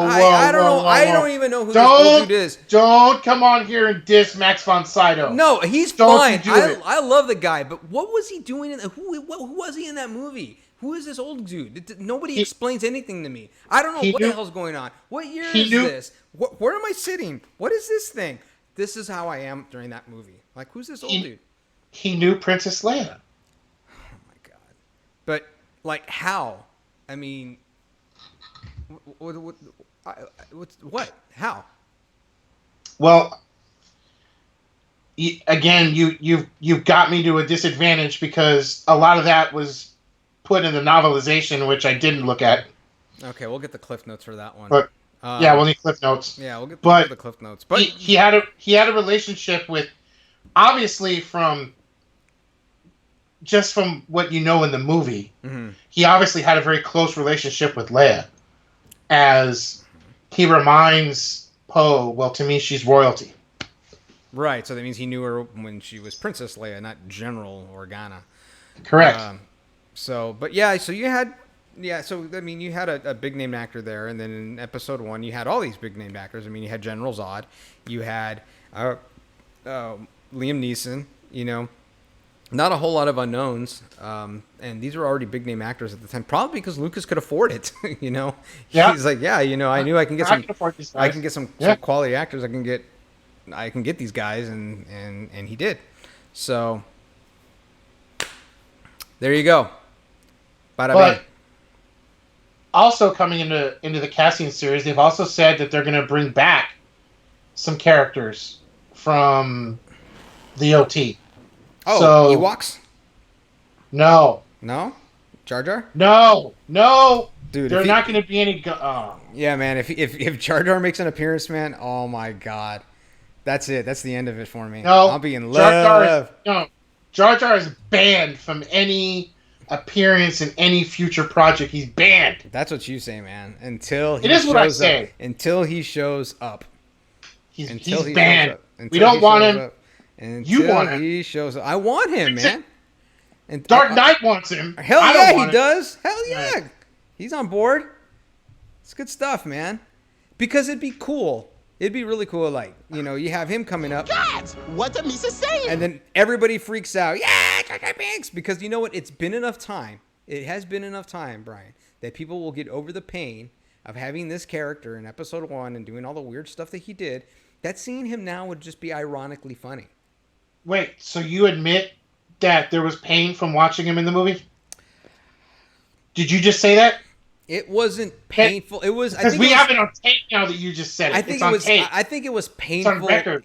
I don't know. I don't even know who this old dude is. Don't come on here and diss Max von Sydow. No, he's Don't fine. you do it. I love the guy, but what was he doing in who was he in that movie? Who is this old dude? Nobody explains anything to me. I don't know what the hell's going on. What year is this? Where am I sitting? What is this thing? This is how I am during that movie. Like, who's this old dude? He knew Princess Leia. But, like, how? I mean, what? How? Well, you've got me to a disadvantage because a lot of that was put in the novelization, which I didn't look at. Okay, we'll get the cliff notes for that one. But yeah, we'll need cliff notes. Yeah, we'll get the cliff notes. But he had a relationship with, obviously from what you know in the movie, mm-hmm. he obviously had a very close relationship with Leia, as he reminds Poe, well, to me, she's royalty. Right, so that means he knew her when she was Princess Leia, not General Organa. Correct. So you had a big name actor there, and then in episode 1, you had all these big name actors. I mean, you had General Zod, you had Liam Neeson, not a whole lot of unknowns, and these were already big name actors at the time. Probably because Lucas could afford it. Yeah. He's like, I knew I can get some quality actors. I can get these guys, and he did. So there you go. But also coming into the casting series, they've also said that they're going to bring back some characters from the OT. Oh, so, Ewoks? No. Jar Jar? No. Dude, they're not going to be any. Yeah, man. If Jar Jar makes an appearance, man, oh my God, that's it. That's the end of it for me. No, I'll be in love. Jar Jar is banned from any appearance in any future project. He's banned. That's what you say, man. Until he it is what I say. Until he shows up. He's banned. We don't want him. You want him. He shows up. I want him, man. And Dark Knight wants him. Hell yeah, he does. Hell yeah. Right. He's on board. It's good stuff, man. Because it'd be cool. It'd be really cool, like, you have him coming up. God, what the Misa saying? And then everybody freaks out. Yeah, Jar Jar Binks. Because you know what? It's been enough time. It has been enough time, Brian, that people will get over the pain of having this character in episode 1 and doing all the weird stuff that he did. That seeing him now would just be ironically funny. Wait, so you admit that there was pain from watching him in the movie? Did you just say that? It wasn't painful. It was because we have it on tape now that you just said it. I think it was. Tape. I think it was painful it's on record.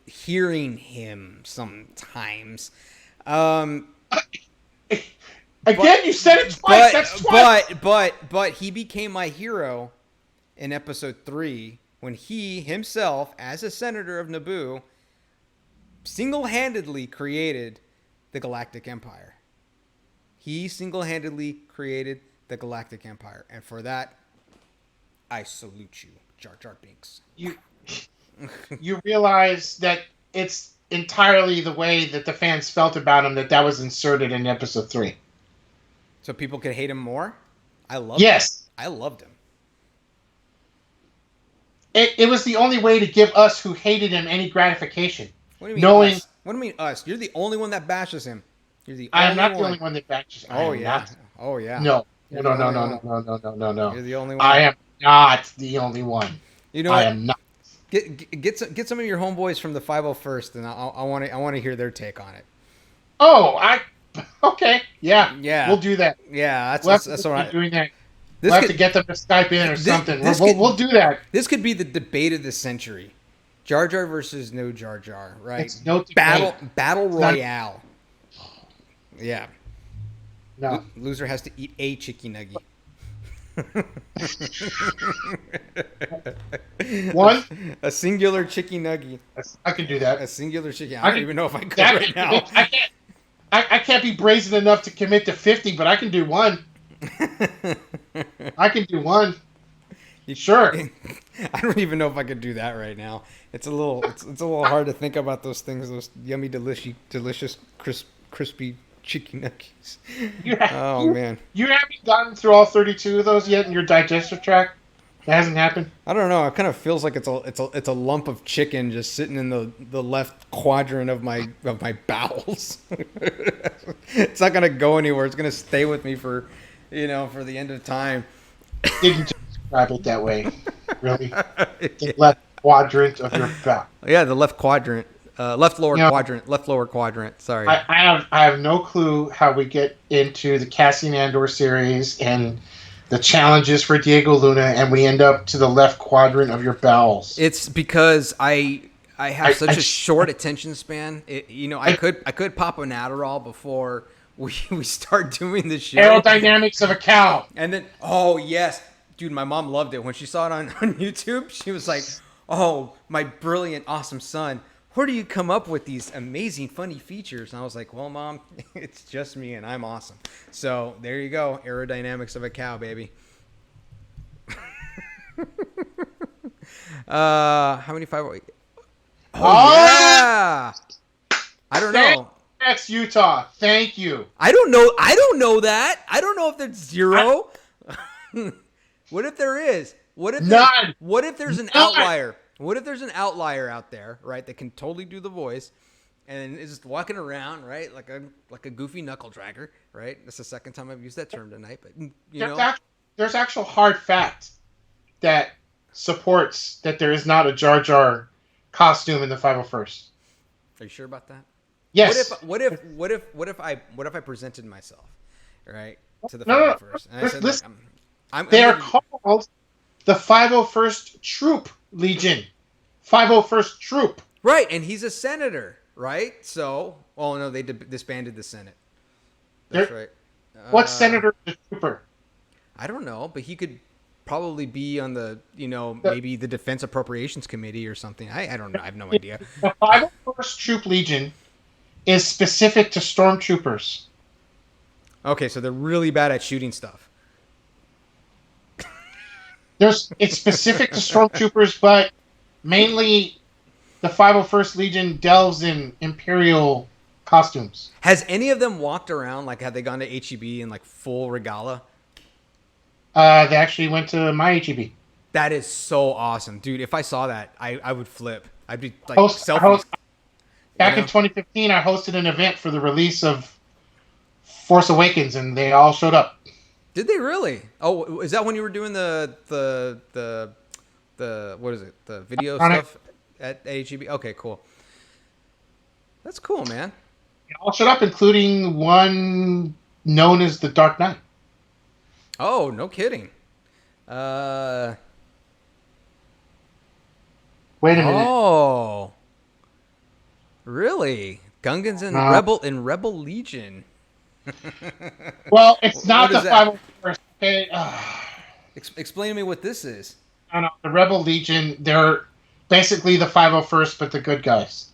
Hearing him sometimes. Again, you said it twice. That's twice. But he became my hero in episode 3 when he himself, as a senator of Naboo, single-handedly created the Galactic Empire. He single-handedly created the Galactic Empire, and for that, I salute you, Jar Jar Binks. You realize that it's entirely the way that the fans felt about him that was inserted in episode 3. So people could hate him more? I loved him. I loved him. It was the only way to give us who hated him any gratification. What do you mean us? What do you mean us? You're the only one that bashes him. I am not the only one that bashes him. Oh yeah. Oh yeah. No. No. You're the only one. I am not the only one. You know I what? am not. Get some of your homeboys from the 501st, and I want to hear their take on it. Oh, okay, yeah, Yeah, we'll do that. Yeah, that's all right. Doing that. This We'll have to get them to Skype in or something. We'll do that. This could be the debate of the century: Jar Jar versus no Jar Jar, right? It's no debate. Battle royale. Yeah. No. Loser has to eat a chicky nugget. One? A singular chicky nugget. I can do that. A singular chicky. I don't even know if I could right now. I can't be brazen enough to commit to 50, but I can do one. I can do one. Sure. I don't even know if I could do that right now. It's a little hard to think about those things. Those yummy, delicious, crispy chicken nuggets. Man. You haven't gotten through all 32 of those yet in your digestive tract? That hasn't happened? I don't know. It kind of feels like it's a lump of chicken just sitting in the left quadrant of my bowels. It's not gonna go anywhere. It's gonna stay with me for the end of time. Didn't describe it that way. Really? The left quadrant of your bowel. Yeah, the left quadrant. Left lower quadrant. Sorry. I have no clue how we get into the Cassian Andor series and the challenges for Diego Luna, and we end up to the left quadrant of your bowels. It's because I have such a short attention span. I could pop an Adderall before we start doing the show. Aerodynamics of a cow. And then, oh yes, dude, my mom loved it when she saw it on YouTube. She was like, "Oh, my brilliant, awesome son. Where do you come up with these amazing, funny features?" And I was like, "Well, Mom, it's just me, and I'm awesome." So there you go, aerodynamics of a cow, baby. How many 508? Oh yeah. I don't know. That's Utah. Thank you. I don't know that. I don't know if there's 0. What if there is? What if none? What if there's an outlier? What if there's an outlier out there, right, that can totally do the voice and is just walking around, right, like a goofy knuckle dragger, right? That's the second time I've used that term tonight, but there's actual hard fact that supports that there is not a Jar Jar costume in the 501st. Are you sure about that? Yes. What if I presented myself, right, to the 501st? And I said, listen, I'm they are called the 501st Troop Legion. 501st Troop. Right, and he's a senator, right? So, no, they disbanded the Senate. That's right. What senator is a trooper? I don't know, but he could probably be on the, maybe the Defense Appropriations Committee or something. I don't know. I have no idea. The 501st Troop Legion is specific to stormtroopers. Okay, so they're really bad at shooting stuff. It's specific to stormtroopers, but mainly the 501st Legion delves in Imperial costumes. Has any of them walked around, like, have they gone to HEB in, like, full regala? They actually went to my HEB. That is so awesome. Dude, if I saw that, I would flip. I'd be, like, selfies. Back in 2015, I hosted an event for the release of Force Awakens, and they all showed up. Did they really? Oh, is that when you were doing the what is it? The video stuff at HEB? Okay, cool. That's cool, man. They all showed up, including one known as the Dark Knight. Oh, no kidding. Wait a minute. Oh, really? Gungans in Rebel Legion. Well, it's not the 501st. Okay. Explain to me what this is. No, the Rebel Legion. They're basically the 501st, but the good guys.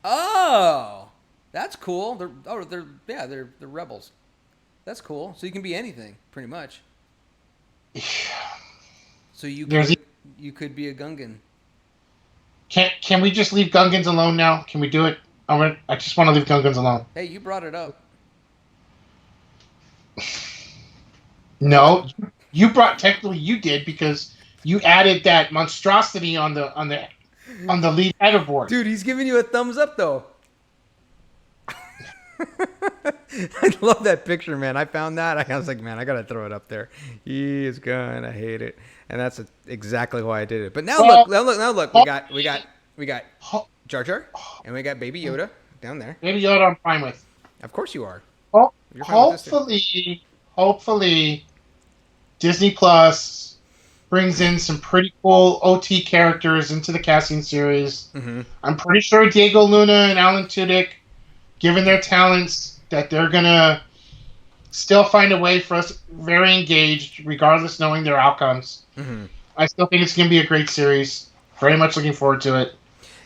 Oh, that's cool. They're rebels. That's cool. So you can be anything, pretty much. So you could be a Gungan. Can we just leave Gungans alone now? Can we do it? I just want to leave Gungans alone. Hey, you brought it up. No, technically you did, because you added that monstrosity on the lead headerboard. Dude, he's giving you a thumbs up though. I love that picture, man. I found that. I was like, man, I gotta throw it up there. He is gonna hate it, and that's exactly why I did it. But now Well, look. We got Jar Jar, and we got Baby Yoda down there. Baby Yoda, I'm fine with. Of course you are. Ho- You're fine with this too. hopefully, Disney Plus brings in some pretty cool OT characters into the casting series. Mm-hmm. I'm pretty sure Diego Luna and Alan Tudyk, given their talents, that they're gonna still find a way for us very engaged, regardless knowing their outcomes. Mm-hmm. I still think it's gonna be a great series. Very much looking forward to it.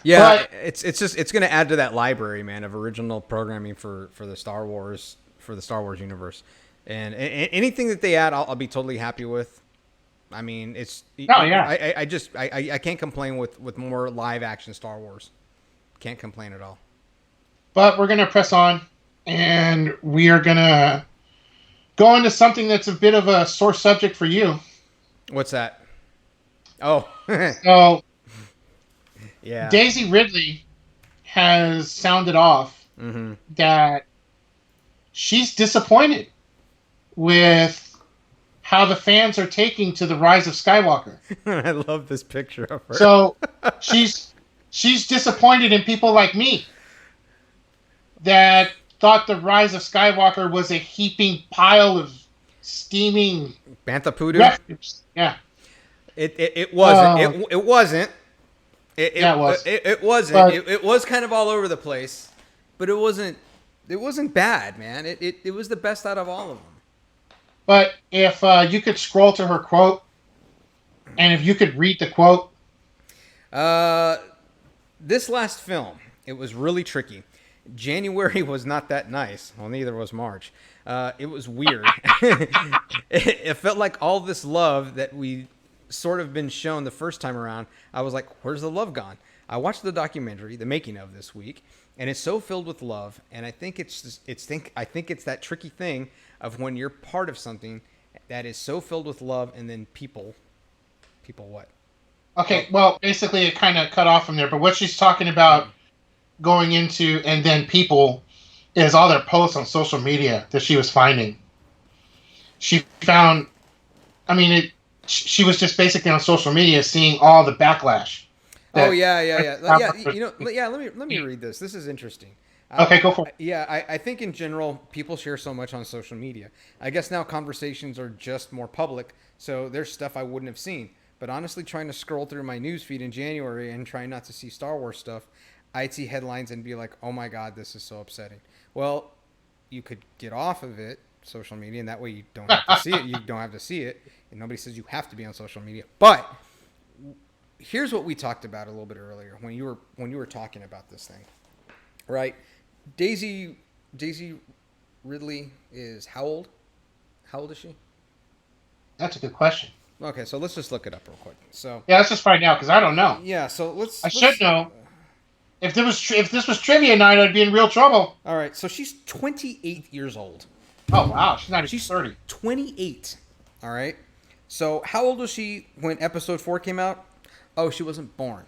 Yeah, But it's going to add to that library, man, of original programming for the Star Wars universe, and anything that they add, I'll be totally happy with. I mean, I can't complain with more live action Star Wars. Can't complain at all. But we're gonna press on, and we are gonna go into something that's a bit of a sore subject for you. What's that? Oh, So yeah. Daisy Ridley has sounded off that she's disappointed with how the fans are taking to the Rise of Skywalker. I love this picture of her. So she's disappointed in people like me that thought the Rise of Skywalker was a heaping pile of steaming Bantha Poodoo. refuse. Yeah. It wasn't. It wasn't. It was. It wasn't. But- It was kind of all over the place, but it wasn't. It wasn't bad, man. It was the best out of all of them. But if you could scroll to her quote, and if you could read the quote. This last film, it was really tricky. January was not that nice. Well, neither was March. It was weird. It felt like all this love that we sort of been shown the first time around. I was like, where's the love gone? I watched the documentary, the making of, this week, and it's so filled with love. And I think it's that tricky thing of when you're part of something that is so filled with love, and then people what? Okay, well, basically it kind of cut off from there. But what she's talking about going into, and then people, is all their posts on social media that she was finding. She found, she was just basically on social media seeing all the backlash. Oh yeah. Let me read this. This is interesting. Okay, go for it. Yeah, I think in general people share so much on social media. I guess now conversations are just more public, so there's stuff I wouldn't have seen. But honestly, trying to scroll through my news feed in January and trying not to see Star Wars stuff, I'd see headlines and be like, "Oh my God, this is so upsetting." Well, you could get off of it, social media, and that way you don't have to see it. You don't have to see it, and nobody says you have to be on social media. But here's what we talked about a little bit earlier when you were talking about this thing, right? Daisy Ridley is how old? How old is she? That's a good question. Okay, so let's just look it up real quick. So Yeah, let's just find out, because I don't know. yeah, so let's. I should know. If this was trivia night, I'd be in real trouble. All right, so she's 28 years old. Oh wow, she's not even She's 30. 28. All right. So how old was she when Episode 4 came out? Oh, she wasn't born.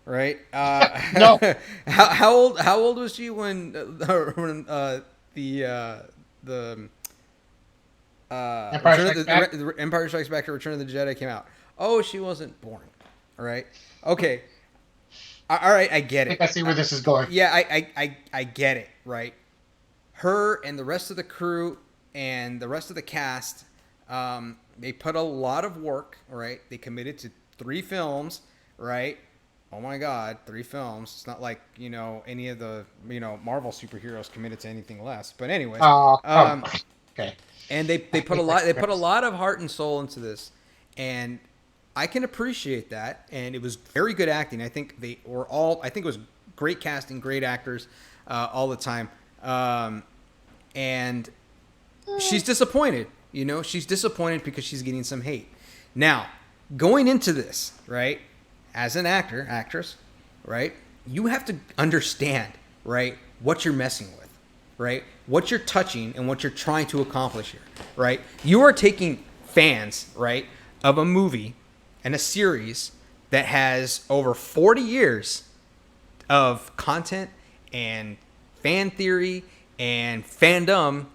Right. No. How old was she when the Empire Strikes Back or Return of the Jedi came out? Oh, she wasn't born. All right. Okay. All right, I get it. I think I see where this is going. Yeah, I get it, right? Her and the rest of the crew and the rest of the cast, they put a lot of work, right? They committed to 3 films, right? Oh my God, 3 films. It's not like, any of the, Marvel superheroes committed to anything less. But anyways, Okay. and they put a lot of heart and soul into this, and I can appreciate that, and it was very good acting. I think it was great casting, great actors, all the time. And she's disappointed, she's disappointed because she's getting some hate. Now, going into this, right, as an actress, right, you have to understand, right, what you're messing with, right, what you're touching and what you're trying to accomplish here, right? You are taking fans, right, of a movie and a series that has over 40 years of content and fan theory and fandom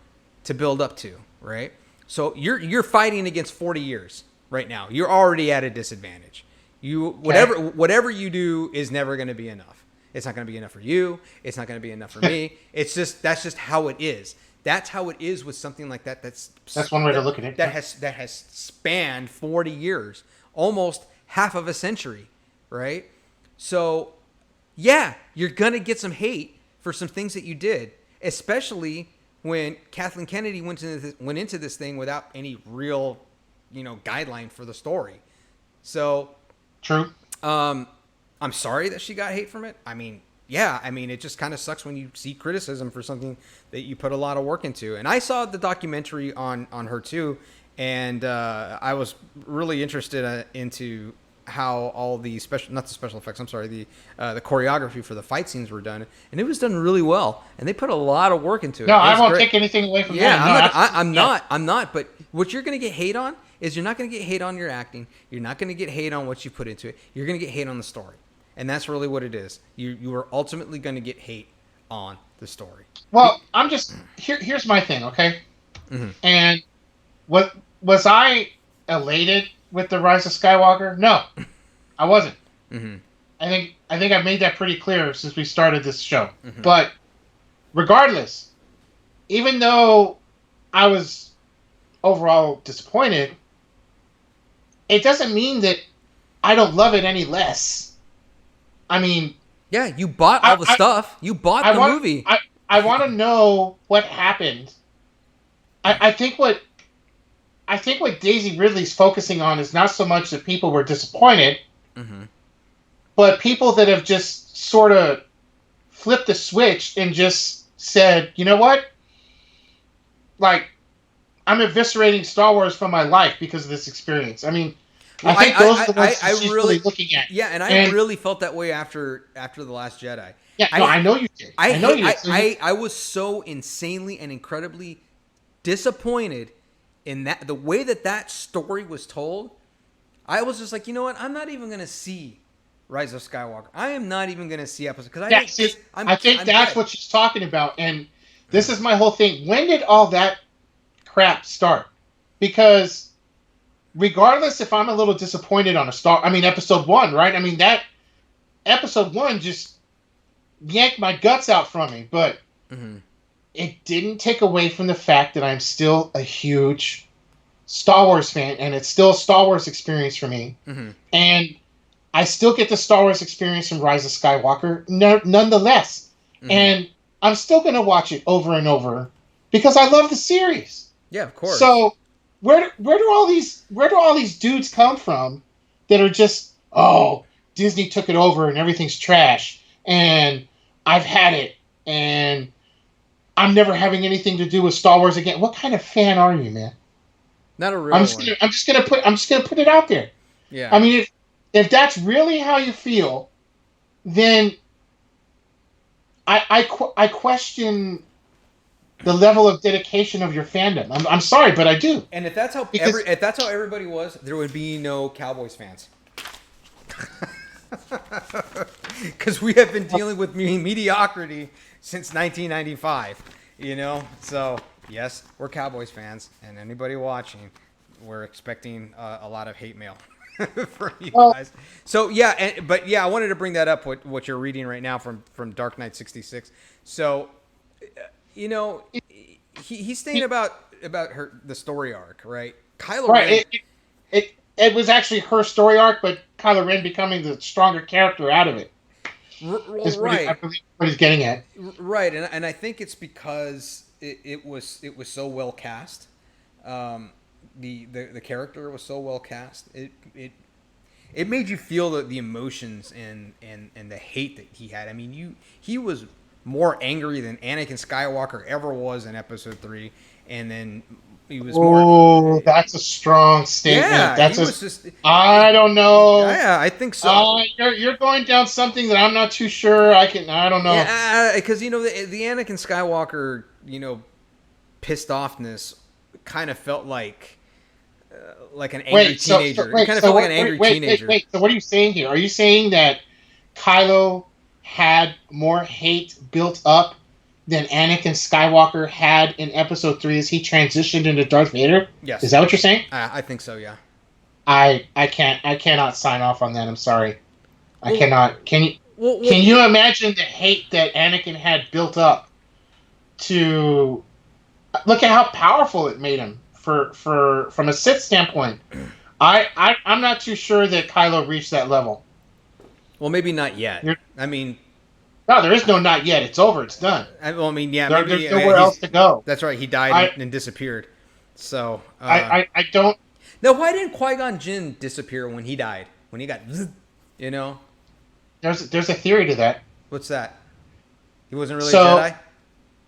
to build up to, right? So you're fighting against 40 years right now. You're already at a disadvantage. Whatever you do is never going to be enough. It's not going to be enough for you. It's not going to be enough for me. That's just how it is. That's how it is with something like that. That's one way to look at it. That has spanned 40 years, almost half of a century, right? So, yeah, you're gonna get some hate for some things that you did, especially when Kathleen Kennedy went into this thing without any real, guideline for the story. So, true. I'm sorry that she got hate from it. It just kind of sucks when you see criticism for something that you put a lot of work into. And I saw the documentary on her too, and I was really interested into how all the the choreography for the fight scenes were done, and it was done really well. And they put a lot of work into it. No, I won't take anything away from that. I'm not. But what you're going to get hate on is you're not going to get hate on your acting. You're not going to get hate on what you put into it. You're going to get hate on the story. And that's really what it is. You are ultimately going to get hate on the story. Well, I'm just here's my thing, okay? Mm-hmm. And what was I elated with the Rise of Skywalker? No, I wasn't. Mm-hmm. I think I've made that pretty clear since we started this show. Mm-hmm. But regardless, even though I was overall disappointed, it doesn't mean that I don't love it any less. I mean, yeah, you bought all the stuff. You bought the movie. I want to know what happened. I think what Daisy Ridley's focusing on is not so much that people were disappointed, mm-hmm. but people that have just sort of flipped the switch and just said, you know what? Like, I'm eviscerating Star Wars from my life because of this experience. I mean, well, I think those are the ones she's really looking at. Yeah, and I really felt that way after The Last Jedi. Yeah, I know you did. I was so insanely and incredibly disappointed in the way that story was told. I was just like, you know what? I'm not even going to see Rise of Skywalker. I am not even going to see episodes because I think that's what she's talking about, and this is my whole thing. When did all that crap start? Because regardless if I'm a little disappointed on episode 1, right? I mean, that episode 1 just yanked my guts out from me, but mm-hmm. it didn't take away from the fact that I'm still a huge Star Wars fan, and it's still a Star Wars experience for me. Mm-hmm. And I still get the Star Wars experience from Rise of Skywalker, nonetheless. Mm-hmm. And I'm still going to watch it over and over because I love the series. Yeah, of course. So where do all these dudes come from that are just, oh, Disney took it over and everything's trash and I've had it and I'm never having anything to do with Star Wars again? What kind of fan are you, man? Not a real I'm just gonna put it out there. Yeah. I mean, if that's really how you feel, then I question the level of dedication of your fandom. I'm sorry, but I do. And if that's how everybody was, there would be no Cowboys fans. Because we have been dealing with mediocrity since 1995, So yes, we're Cowboys fans, and anybody watching, we're expecting a lot of hate mail from you guys. So yeah, I wanted to bring that up. What you're reading right now from Dark Knight 66. So. He's saying about the story arc, right? Kylo Ren. It was actually her story arc, but Kylo Ren becoming the stronger character out of it. Right. I believe what he's getting at. Right, and I think it's because it was so well cast. The character was so well cast. It made you feel the emotions and the hate that he had. I mean, he was more angry than Anakin Skywalker ever was in Episode 3, and then he was more. Oh, that's a strong statement. Yeah, I don't know. Yeah, I think so. You're going down something that I'm not too sure. I don't know. Yeah, because the Anakin Skywalker, pissed offness kind of felt like an angry teenager. It kind of felt like an angry teenager. Wait. So what are you saying here? Are you saying that Kylo had more hate built up than Anakin Skywalker had in Episode 3 as he transitioned into Darth Vader? Yes. Is that what you're saying? I think so. Yeah. I cannot sign off on that. I'm sorry. I cannot. Can you? Well, Can you imagine the hate that Anakin had built up to look at how powerful it made him for from a Sith standpoint? I'm not too sure that Kylo reached that level. Well, maybe not yet. I mean, no, there is no not yet. It's over. It's done. I mean, yeah, There's nowhere else to go. That's right. He died and disappeared. So I don't. Now, why didn't Qui-Gon Jinn disappear when he died? When he got, you know? There's a theory to that. What's that? He wasn't really a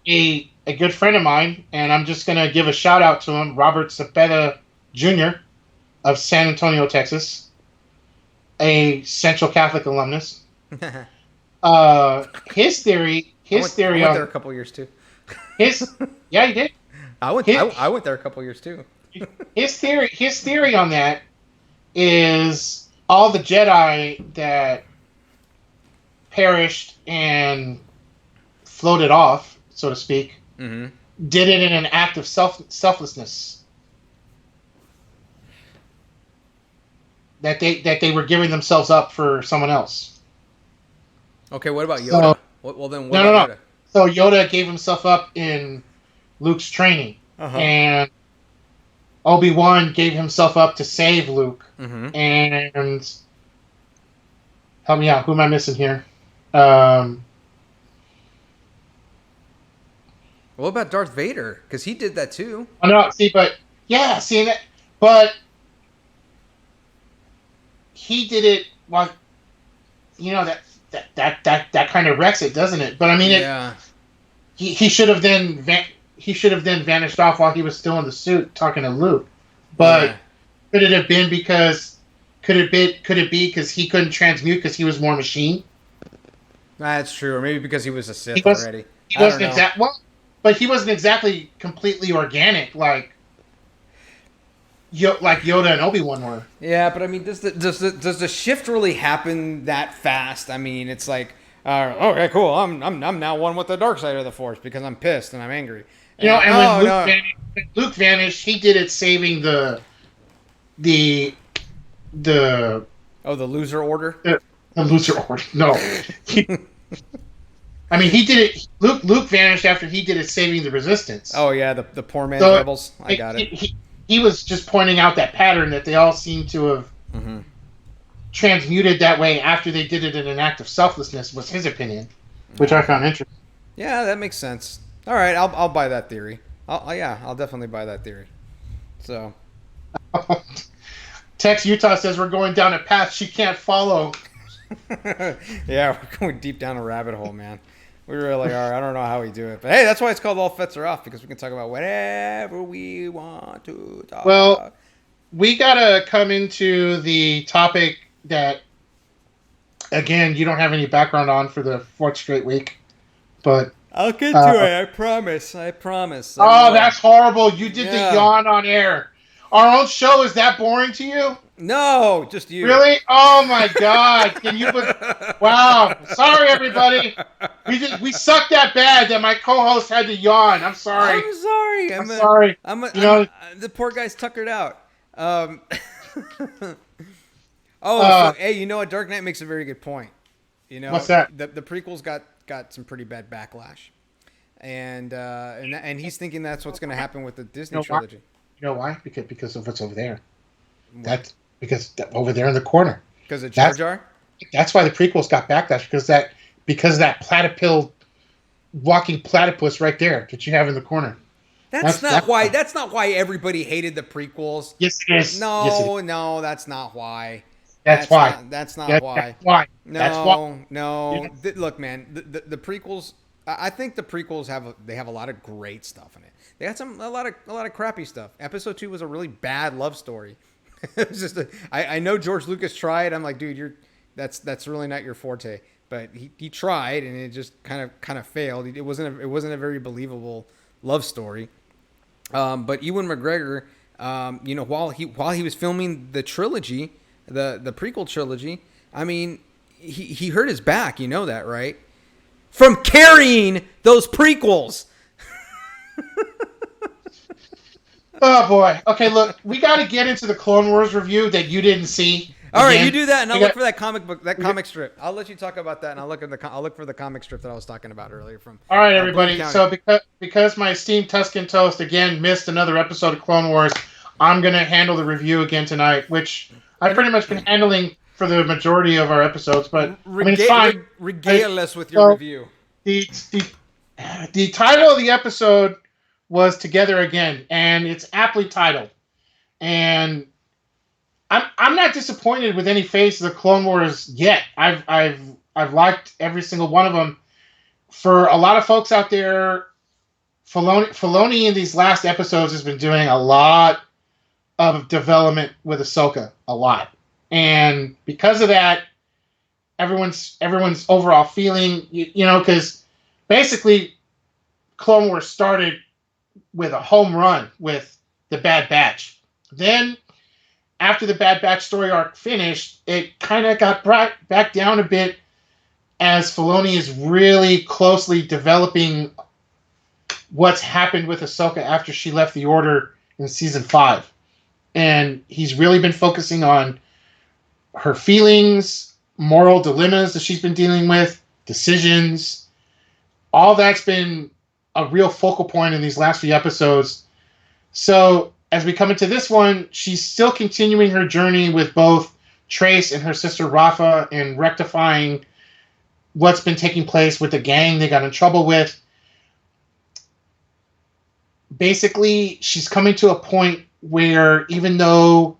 Jedi? A good friend of mine, and I'm just gonna give a shout out to him, Robert Cepeda Jr. of San Antonio, Texas, a Central Catholic alumnus. His theory. I went there a couple years too. Yeah, you did. I went there a couple years too. His theory on that is all the Jedi that perished and floated off, so to speak, did it in an act of selflessness. That they were giving themselves up for someone else. Okay, what about Yoda? No. Yoda? So Yoda gave himself up in Luke's training, and Obi-Wan gave himself up to save Luke. And help me out. Who am I missing here? What about Darth Vader? Because he did that too. Oh no, but he did it. Well, that kind of wrecks it, doesn't it? But I mean, yeah. He should have then vanished off while he was still in the suit talking to Luke. But could it have been because? Could it be because he couldn't transmute because he was more machine? That's true, or maybe because he was a Sith already. But he wasn't exactly completely organic like Yoda and Obi-Wan were. Yeah, but I mean, does the shift really happen that fast? I mean, it's like, okay, cool. I'm now one with the dark side of the Force because I'm pissed and I'm angry. When Luke vanished, he did it saving the loser order. The loser order. No. I mean, he did it. Luke vanished after he did it, saving the Resistance. Oh yeah, the poor man's rebels. I got it. He was just pointing out that pattern that they all seem to have transmuted that way after they did it in an act of selflessness. Was his opinion, which I found interesting. Yeah, that makes sense. All right, I'll buy that theory. I'll definitely buy that theory. So, Tex Utah says we're going down a path she can't follow. Yeah, we're going deep down a rabbit hole, man. We really are. I don't know how we do it. But hey, that's why it's called All Fets Are Off, because we can talk about whatever we want to talk about. We got to come into the topic that, again, you don't have any background on for the fourth straight week. But I'll get to it. I promise. Oh, that's horrible. You did the yawn on air. Our own show is that boring to you? No, just you. Really? Oh my God! Can you? Wow. Sorry, everybody. We sucked that bad that my co-host had to yawn. I'm sorry. I'm sorry. I'm sorry. The poor guy's tuckered out. So, hey, you know what? Dark Knight makes a very good point. You know, what's that? The prequels got some pretty bad backlash, and he's thinking that's what's going to happen with the Disney trilogy. You know why? Because of what's over there. That's because over there in the corner. Because of Jar Jar? That's why the prequels got backlash, because that walking platypus right there that you have in the corner. That's not why everybody hated the prequels. Yes, it is. No, that's not why. That's why. That's not why. That's why. No. Look, man, the prequels. I think the prequels have a lot of great stuff in it. They got a lot of crappy stuff. Episode 2 was a really bad love story. It was just I know George Lucas tried. I'm like, dude, that's really not your forte. But he tried, and it just kind of failed. It wasn't a very believable love story. But Ewan McGregor, while he was filming the trilogy, the prequel trilogy, I mean, he hurt his back. You know that, right? from carrying those prequels. Oh boy. Okay, look, we got to get into the Clone Wars review that you didn't see. All right, Again, you do that, and I'll look for that comic book, that comic strip. I'll let you talk about that, and I'll look for the comic strip that I was talking about earlier from. All right, everybody. Bloom So County. because my esteemed Tuscan Toast again missed another episode of Clone Wars, I'm gonna handle the review again tonight, which I've pretty much been handling for the majority of our episodes. But I mean, it's fine. Regale us with your review. The title of the episode was Together Again, and it's aptly titled. And I'm not disappointed with any phase of the Clone Wars yet. I've liked every single one of them. For a lot of folks out there, Filoni in these last episodes has been doing a lot of development with Ahsoka, a lot, and because of that, everyone's overall feeling, because basically Clone Wars started with a home run with the Bad Batch. Then, after the Bad Batch story arc finished, it kind of got brought back down a bit as Filoni is really closely developing what's happened with Ahsoka after she left the Order in Season 5. And he's really been focusing on her feelings, moral dilemmas that she's been dealing with, decisions. All that's been a real focal point in these last few episodes. So, as we come into this one, she's still continuing her journey with both Trace and her sister Rafa and rectifying what's been taking place with the gang they got in trouble with. Basically, she's coming to a point where even though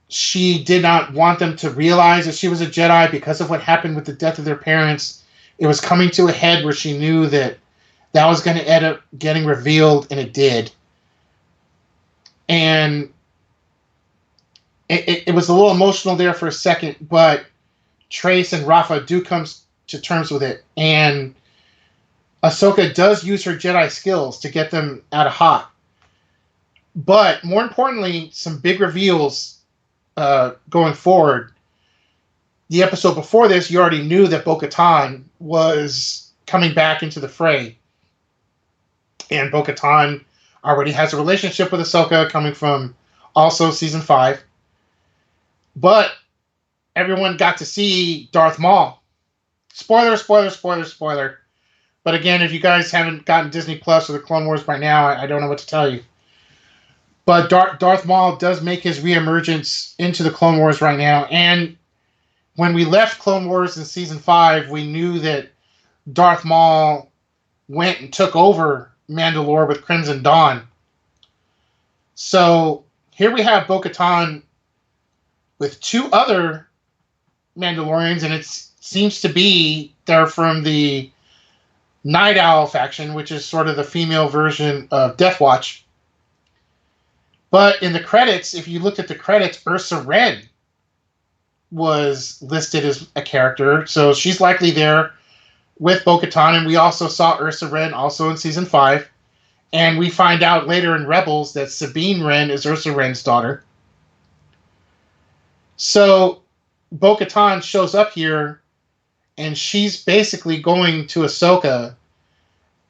she did not want them to realize that she was a Jedi because of what happened with the death of their parents, it was coming to a head where she knew that was going to end up getting revealed, and it did. And it was a little emotional there for a second, but Trace and Rafa do come to terms with it, and Ahsoka does use her Jedi skills to get them out of hot. But more importantly, some big reveals going forward. The episode before this, you already knew that Bo-Katan was coming back into the fray. And Bo-Katan already has a relationship with Ahsoka coming from also Season 5. But everyone got to see Darth Maul. Spoiler. But again, if you guys haven't gotten Disney Plus or the Clone Wars by now, I don't know what to tell you. But Darth Maul does make his reemergence into the Clone Wars right now. And when we left Clone Wars in Season 5, we knew that Darth Maul went and took over Mandalore with Crimson Dawn. So here we have Bo-Katan with two other Mandalorians, and it seems to be they're from the Night Owl faction, which is sort of the female version of Death Watch. But in the credits, if you looked at the credits, Ursa Wren was listed as a character, so she's likely there with Bo-Katan, and we also saw Ursa Wren also in Season 5. And we find out later in Rebels that Sabine Wren is Ursa Wren's daughter. So Bo-Katan shows up here, and she's basically going to Ahsoka,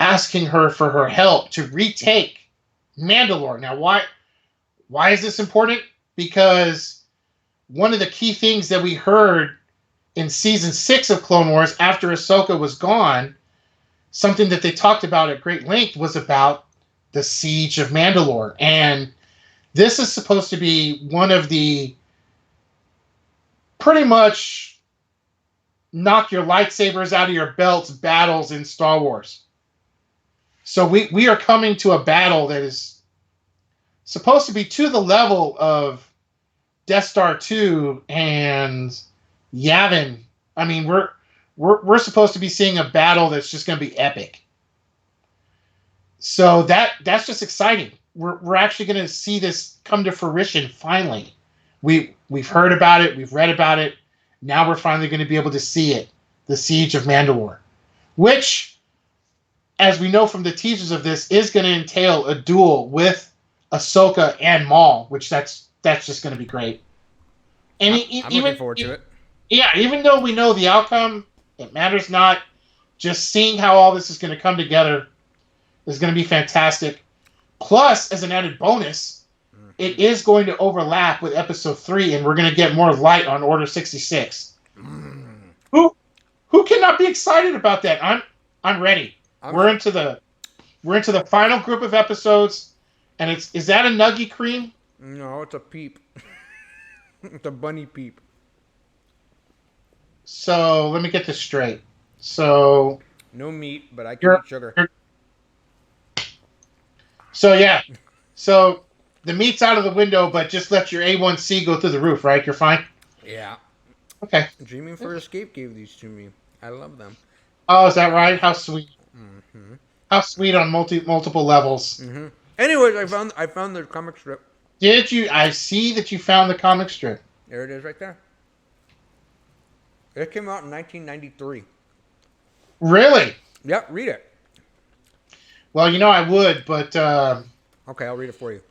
asking her for her help to retake Mandalore. Now, why is this important? Because one of the key things that we heard in Season 6 of Clone Wars after Ahsoka was gone, something that they talked about at great length, was about the Siege of Mandalore. And this is supposed to be one of the pretty much knock your lightsabers out of your belts battles in Star Wars. So we are coming to a battle that is supposed to be to the level of Death Star 2 and Yavin. I mean, we're supposed to be seeing a battle that's just going to be epic. So that's just exciting. We're actually going to see this come to fruition finally. We've heard about it, we've read about it. Now we're finally going to be able to see it. The Siege of Mandalore, which, as we know from the teasers of this, is going to entail a duel with Ahsoka and Maul, which that's just going to be great. And I'm looking forward to it. Yeah, even though we know the outcome, it matters not. just seeing how all this is going to come together is going to be fantastic. Plus, as an added bonus, it is going to overlap with episode 3, and we're going to get more light on Order 66. Who cannot be excited about that? I'm ready. We're into the final group of episodes, and is that a nuggy cream? No, it's a peep. It's a bunny peep. So let me get this straight. So no meat, but I can eat sugar. So yeah, so the meat's out of the window, but just let your A1C go through the roof, right? You're fine. Yeah. Okay. Dreaming for Escape gave these to me. I love them. Oh, is that right? How sweet. Mm-hmm. How sweet on multiple levels. Mm-hmm. Anyways, I found the comic strip. Did you? I see that you found the comic strip. There it is, right there. It came out in 1993. Really? Yep, read it. Well, I would, but okay, I'll read it for you.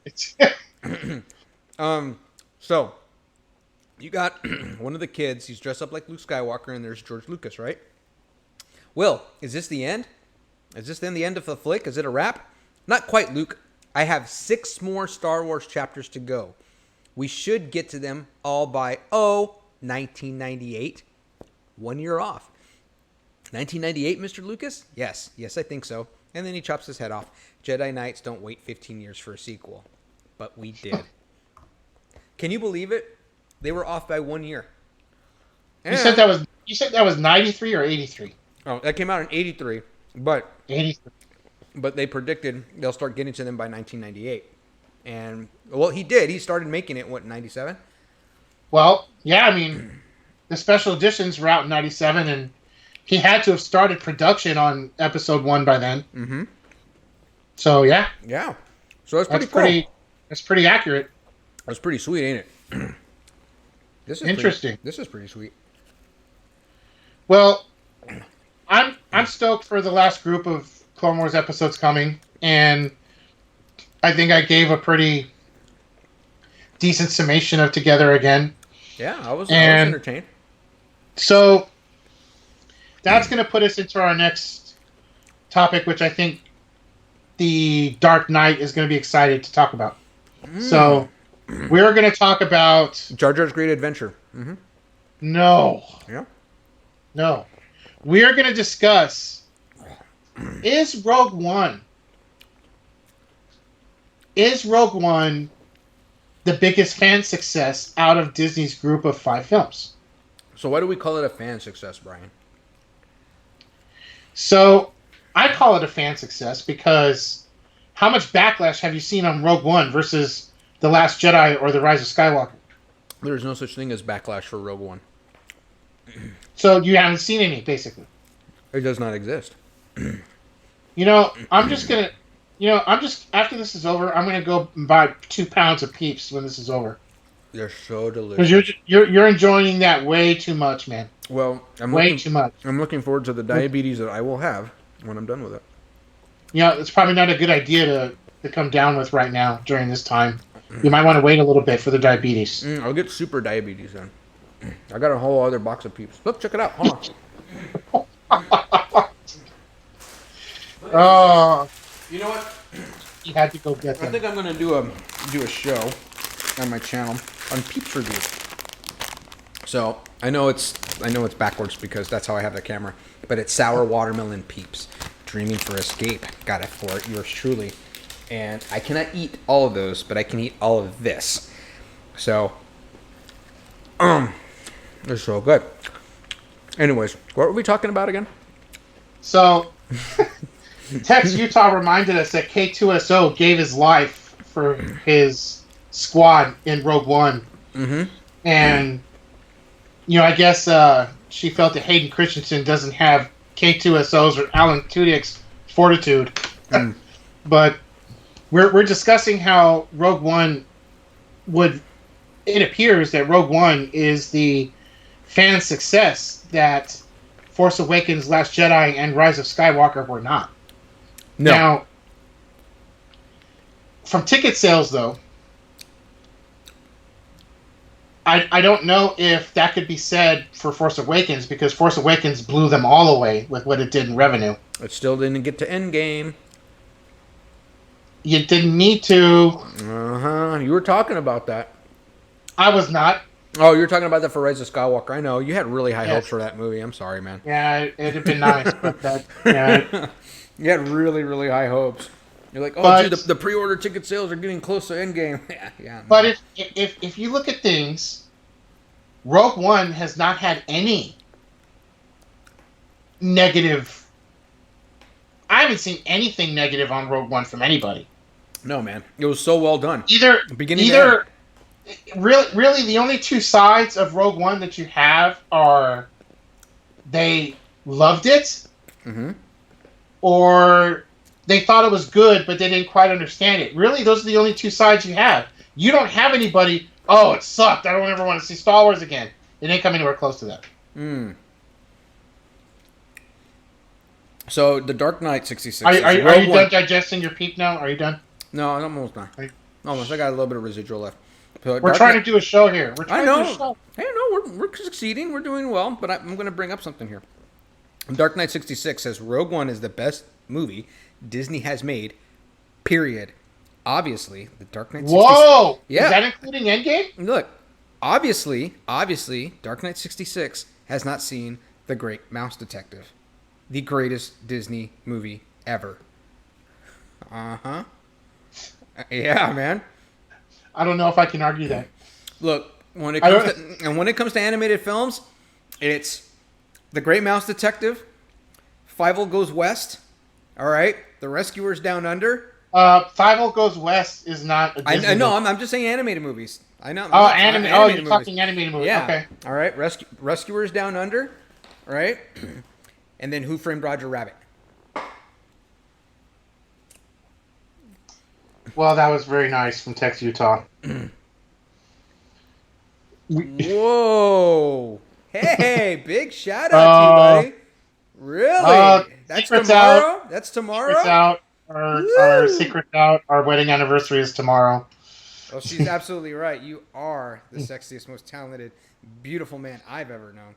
So you got one of the kids. He's dressed up like Luke Skywalker, and there's George Lucas, right? Will, is this the end? Is this then the end of the flick? Is it a wrap? Not quite, Luke. I have 6 more Star Wars chapters to go. We should get to them all by 1998. 1 year off. 1998, Mr. Lucas? Yes, I think so. And then he chops his head off. Jedi Knights don't wait 15 years for a sequel. But we did. Can you believe it? They were off by 1 year. And you said that was 93 or 83? Oh, that came out in 83. But 83. But they predicted they'll start getting to them by 1998. And, well, he did. He started making it, what, in 97? Well, yeah, I mean, the special editions were out in 97, and he had to have started production on episode 1 by then. Mm-hmm. So, yeah. Yeah. So that's pretty cool. That's pretty accurate. That's pretty sweet, ain't it? This is interesting. This is pretty sweet. Well, I'm stoked for the last group of Clone Wars episodes coming, and I think I gave a pretty decent summation of Together Again. Yeah, I was entertained. So that's going to put us into our next topic, which I think the Dark Knight is going to be excited to talk about. So we're going to talk about Jar Jar's Great Adventure. Mm-hmm. No. Yeah. No. We are going to discuss, is Rogue One the biggest fan success out of Disney's group of 5 films? So why do we call it a fan success, Brian? So I call it a fan success because how much backlash have you seen on Rogue One versus The Last Jedi or The Rise of Skywalker? There's no such thing as backlash for Rogue One. So you haven't seen any, basically. It does not exist. I'm just after this is over, I'm gonna go and buy 2 pounds of Peeps when this is over. They're so delicious. Because you're enjoying that way too much, man. Well, too much. I'm looking forward to the diabetes that I will have when I'm done with it. It's probably not a good idea to come down with right now during this time. You might want to wait a little bit for the diabetes. I'll get super diabetes then. I got a whole other box of Peeps. Look, check it out. Hold on. Oh, you know what? You had to go get them. I think I'm gonna do a show on my channel on Peeps review. So I know it's backwards because that's how I have the camera, but it's sour watermelon Peeps. Dreaming for Escape. Got it for yours truly. And I cannot eat all of those, but I can eat all of this. So, they're so good. Anyways, what were we talking about again? So, Tex Utah reminded us that K2SO gave his life for his squad in Rogue One. Mm-hmm. And, I guess she felt that Hayden Christensen doesn't have K2SO's or Alan Tudyk's fortitude. But we're discussing how Rogue One it appears that Rogue One is the fan success that Force Awakens, Last Jedi, and Rise of Skywalker were not. No. Now, from ticket sales, though, I don't know if that could be said for Force Awakens because Force Awakens blew them all away with what it did in revenue. It still didn't get to Endgame. You didn't need to. You were talking about that. I was not. Oh, you were talking about that for Rise of Skywalker. I know. You had really high Yes. hopes for that movie. I'm sorry, man. Yeah, it'd have been nice, but that. Yeah. You had really, really high hopes. You're like, oh, But- dude, the pre-order ticket sales are getting close to Endgame. Yeah. But if you look at things, Rogue One has not had any negative. I haven't seen anything negative on Rogue One from anybody. No, man. It was so well done. Either Beginning to really the only two sides of Rogue One that you have are they loved it, Mm-hmm. or they thought it was good but they didn't quite understand it. Really, those are the only two sides you have. You don't have anybody. Oh, it sucked. I don't ever want to see Star Wars again. It ain't come anywhere close to that. So, The Dark Knight 66. Are is you Rogue One. done digesting your peep now? Are you done? No, I'm almost done. Are you- Almost. I got a little bit of residual left. So We're Dark trying Knight- to do a show here. We're trying I to do a show. know. Hey, no, we're succeeding. We're doing well, but I'm going to bring up something here. Dark Knight 66 says Rogue One is the best movie Disney has made, period. Obviously, the Dark Knight 66... Whoa! Yeah. Is that including Endgame? Look, obviously, Dark Knight 66 has not seen The Great Mouse Detective, the greatest Disney movie ever. Uh-huh. Yeah, man. I don't know if I can argue that. Look, when it I comes don't- to, and when it comes to animated films, it's The Great Mouse Detective, Fievel Goes West, all right, The Rescuers Down Under. Fievel Goes West is not a Disney I know, movie. I'm just saying animated movies. I know. Oh, animated you're movies. talking animated movies. Yeah. Okay. All right. Rescuers Down Under. All right. And then Who Framed Roger Rabbit? Well, that was very nice from Tex, Utah. Whoa. Hey, big shout out to you, buddy. Really? That's secrets tomorrow? That's tomorrow? Secrets out. Our secrets out. Our wedding anniversary is tomorrow. Well, she's absolutely right. You are the sexiest, most talented, beautiful man I've ever known.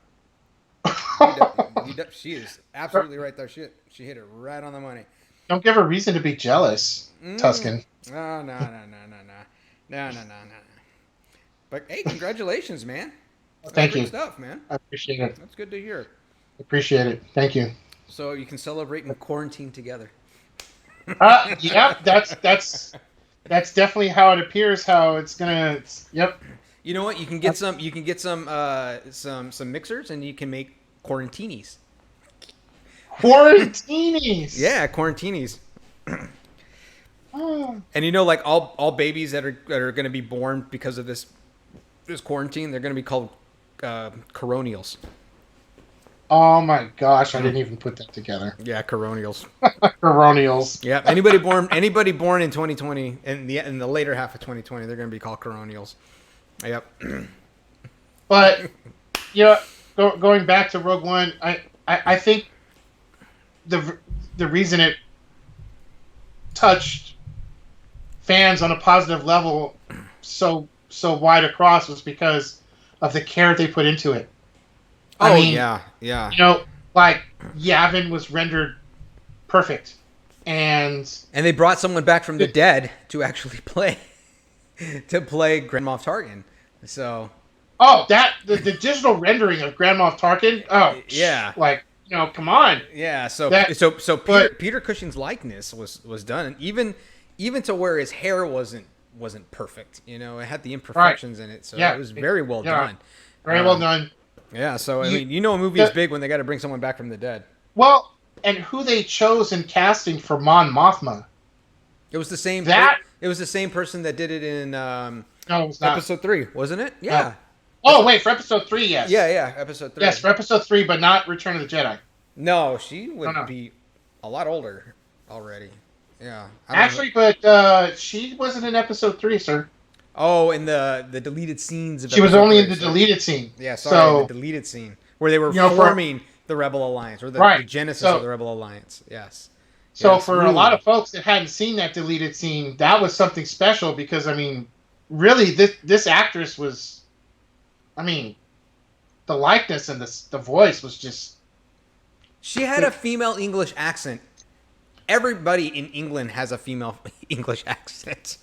She is absolutely right there. She hit it right on the money. Don't give her reason to be jealous, Tuscan. Oh, no. But hey, congratulations, man. Thank Great you. stuff, man. I appreciate it. That's good to hear. Appreciate it. Thank you. So you can celebrate in quarantine together. Yeah, that's definitely how it appears. How it's gonna. Yep. You know what? You can get some mixers, and you can make quarantinis. Quarantinis. Yeah, quarantinis. Oh. And you know, like all babies that are going to be born because of this quarantine, they're going to be called coronials. Oh my gosh! I didn't even put that together. Yeah, coronials. Coronials. Yeah, anybody born in 2020 in the later half of 2020, they're going to be called coronials. Yep. But going back to Rogue One, I think the reason it touched fans on a positive level so wide across was because of the care they put into it. Oh, I mean, yeah. Like Yavin was rendered perfect, and And they brought someone back from the dead to actually play Grand Moff Tarkin. So the digital rendering of Grand Moff Tarkin. Oh yeah, come on. yeah. So but- Peter Cushing's likeness was done, and even to where his hair wasn't perfect. It had the imperfections in it, so Yeah. it was very well Yeah. done. Very well done. Yeah, so I mean, a movie is big when they got to bring someone back from the dead. Well, and who they chose in casting for Mon Mothma? It was the same. It was the same person that did it in No, it was not. episode 3, wasn't it? Yeah. Oh wait, for episode 3, yes. Yeah, episode 3. Yes, for episode 3, but not Return of the Jedi. No, she would No. be a lot older already. Yeah. I don't know. Actually, but she wasn't in episode 3, sir. Oh, in the deleted scenes. Of She was episode only 3, in the so- deleted scene. Yeah, sorry, So, the deleted scene where they were You know, for- forming the Rebel Alliance or the Right, genesis so- of the Rebel Alliance. Yes. so Yes, for a really. lot of folks that hadn't seen that deleted scene, that was something special because, I mean, really, this actress was I mean, the likeness and the voice was just. She had a female English accent. Everybody in England has a female English accent.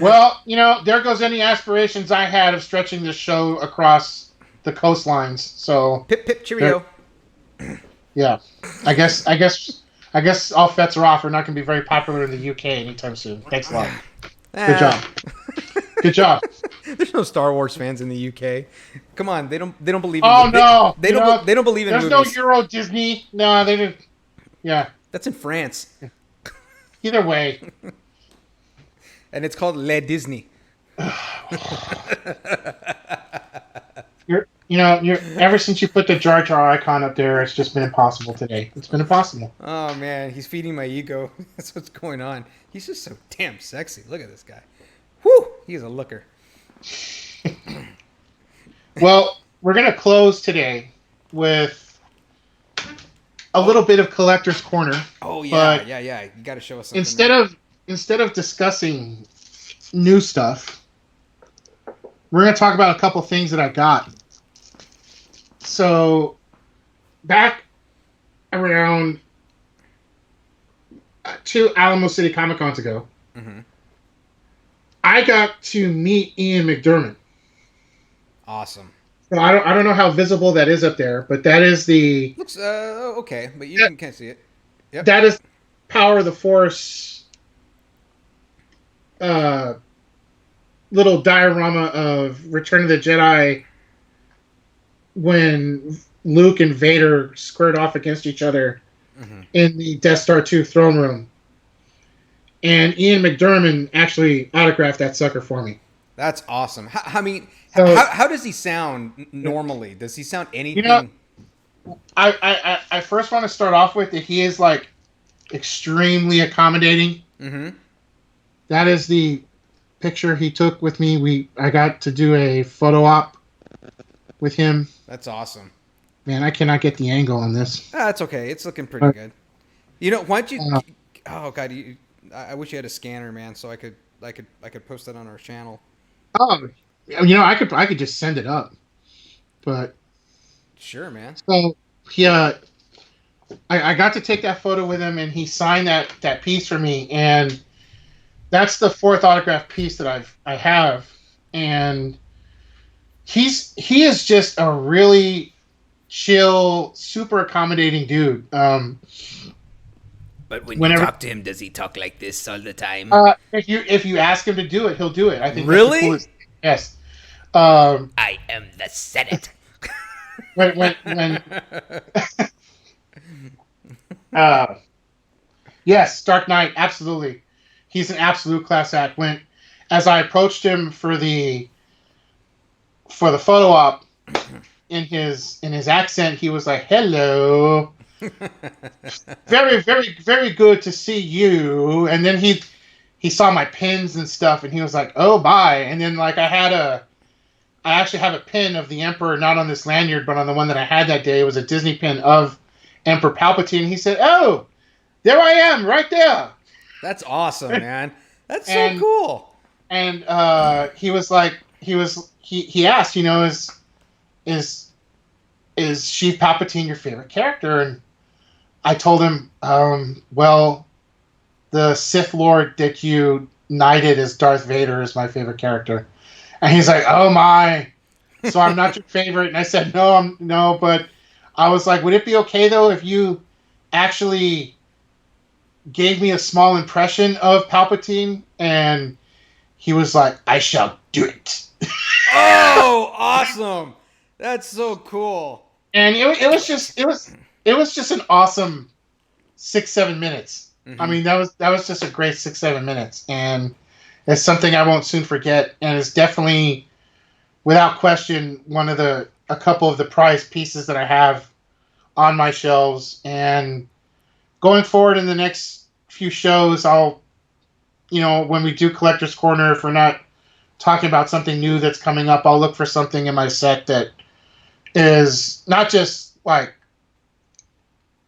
Well, there goes any aspirations I had of stretching this show across the coastlines. So Pip pip cheerio. yeah, I guess all Fetts are off. We're not going to be very popular in the UK anytime soon. Thanks a lot. Good job. Good job. There's no Star Wars fans in the UK. Come on, they don't believe. No, they don't believe in there's movies. no Euro Disney. No, they didn't. Yeah. That's in France, Either way. and it's called Le Disney. You're ever since you put the Jar Jar icon up there, it's just been impossible today. It's been impossible. Oh man, he's feeding my ego. That's what's going on. He's just so damn sexy. Look at this guy. Whew, he's a looker. Well, we're gonna close today with a little bit of collector's corner. Oh yeah, yeah. You got to show us something. Instead of discussing new stuff, we're gonna talk about a couple things that I got. So, back around 2 Alamo City Comic Cons ago, I got to meet Ian McDiarmid. Awesome. So I don't know how visible that is up there, but that is the Looks okay, but you can see it. Yep. That is Power of the Force little diorama of Return of the Jedi when Luke and Vader squared off against each other in the Death Star 2 throne room. And Ian McDiarmid actually autographed that sucker for me. That's awesome. How does he sound normally? Does he sound anything? I first want to start off with that he is like extremely accommodating. That is the picture he took with me. I got to do a photo op with him. That's awesome. Man, I cannot get the angle on this. That's okay. It's looking pretty good. Why don't you? Oh God, I wish you had a scanner, man, so I could post that on our channel. Oh, I could just send it up, but sure, man. So I got to take that photo with him, and he signed that piece for me, and that's the 4th autograph piece that I have, and he is just a really chill, super accommodating dude. But when you talk to him, does he talk like this all the time? If you ask him to do it, he'll do it. I think really. That's the coolest. Yes. I am the Senate. when yes, Dark Knight, absolutely. He's an absolute class act. As I approached him for the photo op, in his accent, he was like, "Hello, very, very, very good to see you." And then he saw my pins and stuff, and he was like, "Oh, bye." And then like I actually have a pin of the Emperor, not on this lanyard, but on the one that I had that day. It was a Disney pin of Emperor Palpatine. He said, "Oh, there I am, right there." That's awesome, man. That's so cool. And he was like, he asked, is Sheev Palpatine your favorite character? And I told him, well, the Sith Lord that you knighted as Darth Vader is my favorite character. And he's like, "Oh my, so I'm not your favorite?" And I said, no, but I was like, would it be okay though if you actually gave me a small impression of Palpatine? And he was like, "I shall do it." Oh, awesome! That's so cool. And it was just an awesome 6-7 minutes. I mean, that was just a great 6-7 minutes, and it's something I won't soon forget. And it's definitely, without question, a couple of the prized pieces that I have on my shelves. And going forward in the next few shows, I'll, when we do Collector's Corner, if we're not talking about something new that's coming up, I'll look for something in my set that is not just like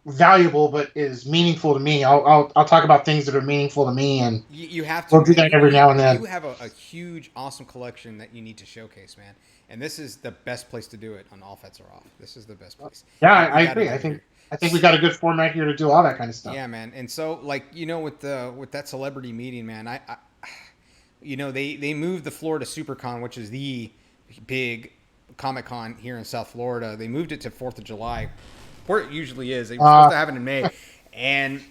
valuable, but is meaningful to me. I'll talk about things that are meaningful to me, and You have to. we'll do Man. that every now and then. You have a huge, awesome collection that you need to showcase, man. And this is the best place to do it on All Fets Are Off. This is the best place. Yeah, You I gotta agree. do I it think here. I think we got a good format here to do all that kind of stuff. Yeah, man. And so, like, with that celebrity meeting, man, I they moved the Florida SuperCon, which is the big Comic Con here in South Florida. They moved it to 4th of July, where it usually is. They were supposed to have it in May, and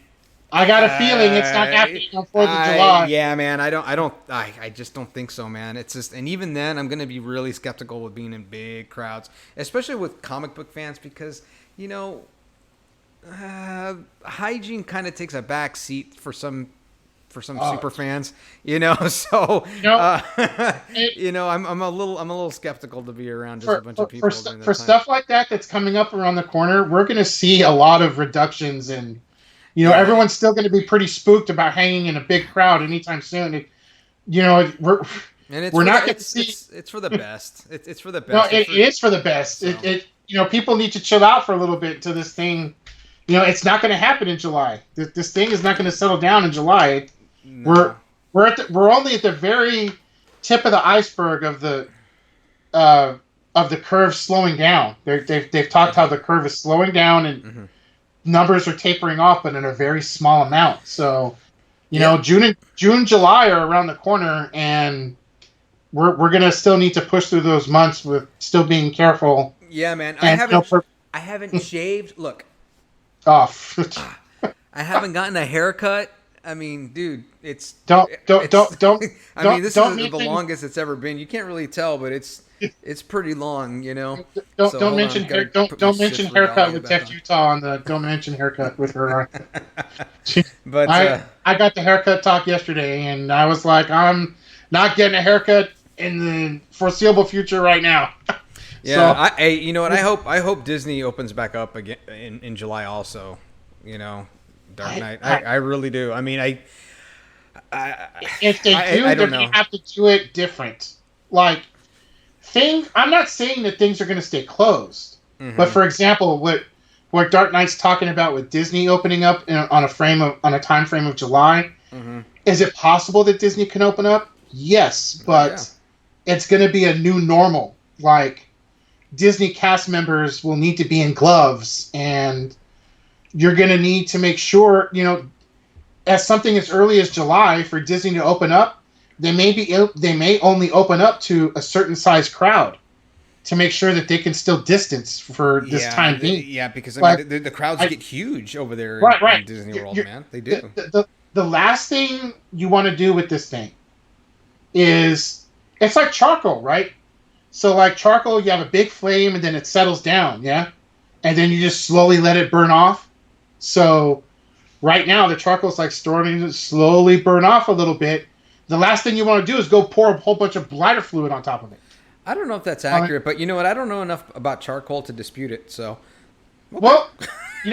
I got a feeling it's not happening on 4th of July. Yeah, man. I just don't think so, man. It's just, and even then, I'm gonna be really skeptical with being in big crowds, especially with comic book fans, because hygiene kind of takes a back seat for some super fans, So, I'm a little skeptical to be around just a bunch of people for stuff like that that's coming up around the corner. We're going to see a lot of reductions, and everyone's still going to be pretty spooked about hanging in a big crowd anytime soon. We're not going to see. It's for the best. It's for the best. No, it is for the best. So. People need to chill out for a little bit to this thing. It's not going to happen in July. This thing is not going to settle down in July. No. We're only at the very tip of the iceberg of the curve slowing down. They've talked how the curve is slowing down and numbers are tapering off, but in a very small amount. So, June, July are around the corner, and we're gonna still need to push through those months with still being careful. Yeah, man. I haven't shaved. Look. Off. I haven't gotten a haircut. I mean, dude, it's don't. I mean, this is the longest it's ever been. You can't really tell, but it's pretty long, Don't mention haircut with Tech Utah on the. Don't mention haircut with her. But I got the haircut talk yesterday, and I was like, I'm not getting a haircut in the foreseeable future right now. Yeah, so, I hope Disney opens back up again in July also. Dark Knight. I really do. I mean, if they do, they're going to have to do it different. Like, I'm not saying that things are going to stay closed, but for example, what Dark Knight's talking about with Disney opening up on a time frame of July, is it possible that Disney can open up? Yes, but it's going to be a new normal. Like, Disney cast members will need to be in gloves, and you're going to need to make sure, as something as early as July for Disney to open up, they may only open up to a certain size crowd to make sure that they can still distance for this time being. Yeah, because the crowds get huge over there in Disney World, man. They do. The last thing you want to do with this thing is, it's like charcoal, right? So like charcoal, you have a big flame and then it settles down, yeah? And then you just slowly let it burn off. So right now the charcoal's like starting to slowly burn off a little bit. The last thing you want to do is go pour a whole bunch of lighter fluid on top of it. I don't know if that's accurate, but you know what? I don't know enough about charcoal to dispute it. So, okay. Well, you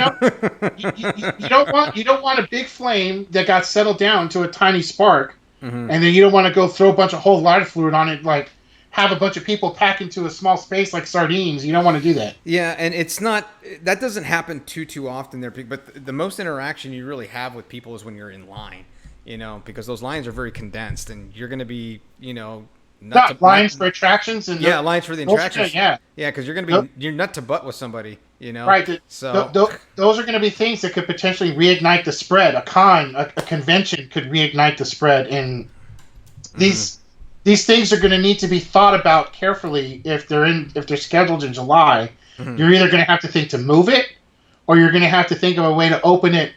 don't want a big flame that got settled down to a tiny spark, and then you don't want to go throw a bunch of whole lighter fluid on it, like have a bunch of people pack into a small space like sardines. You don't want to do that. Yeah, and that doesn't happen too often there. But the most interaction you really have with people is when you're in line, because those lines are very condensed, and you're going to be, lines for attractions and lines for the attractions. Yeah, because you're going to be you're nut to butt with somebody, Right. So those are going to be things that could potentially reignite the spread. A convention could reignite the spread, and these things are going to need to be thought about carefully if they're scheduled in July. You're either going to have to think to move it, or you're going to have to think of a way to open it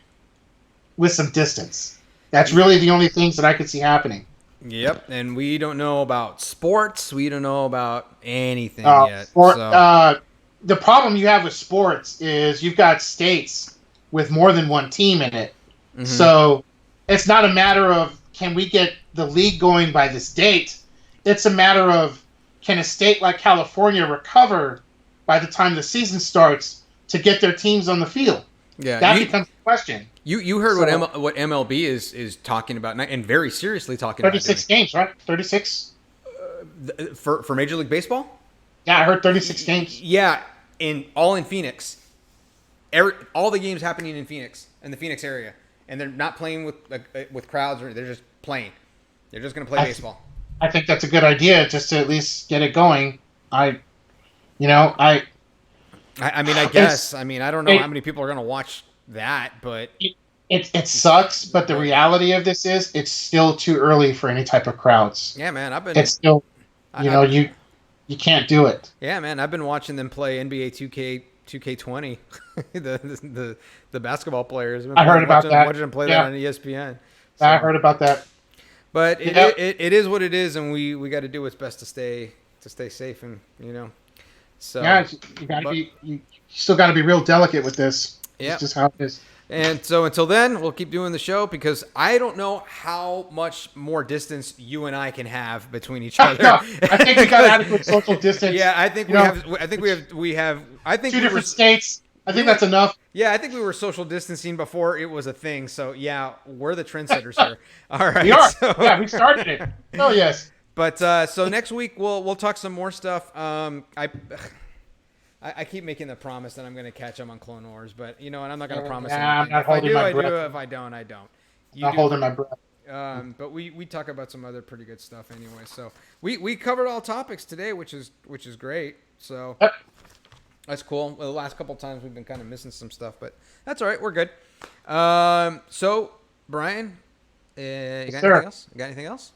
with some distance. That's really the only things that I could see happening. Yep, and we don't know about sports. We don't know about anything yet. The problem you have with sports is you've got states with more than one team in it. So it's not a matter of, can we get the league going by this date? It's a matter of, can a state like California recover by the time the season starts to get their teams on the field? Yeah, that becomes the question. You heard what MLB is talking about, and very seriously talking 36 about. 36 games, right? 36 for Major League Baseball. Yeah, I heard 36 games. Yeah, all in Phoenix. all the games happening in Phoenix, in the Phoenix area, and they're not playing with crowds, or they're just playing. They're just going to play baseball. I think that's a good idea, just to at least get it going. I mean, I guess. I mean, I don't know how many people are going to watch that, but it sucks. But the reality of this is, it's still too early for any type of crowds. Yeah, man, It's still, you can't do it. Yeah, man, I've been watching them play NBA 2K20, the basketball players. I heard about that. Watching them play that on ESPN. So, I heard about that. But it is what it is, and we got to do what's best to stay safe, and So yeah, you still got to be real delicate with this. Yeah, it's just how it is. And so until then, we'll keep doing the show, because I don't know how much more distance you and I can have between each other. No, I think we got adequate social distance. Yeah, I think we have. I think two different states. I think that's enough. Yeah, I think we were social distancing before it was a thing. So yeah, we're the trendsetters here. All right, we are. Yeah, we started it. Oh yes. But so next week we'll talk some more stuff. I keep making the promise that I'm going to catch them on Clone Wars, but and I'm not going to promise anything. I'm not holding my breath. I do. If I don't, I don't. I'm holding my breath. But we talk about some other pretty good stuff anyway. So we covered all topics today, which is great. So that's cool. Well, the last couple of times we've been kind of missing some stuff, but that's all right. We're good. So Brian, you got anything else? You got anything else?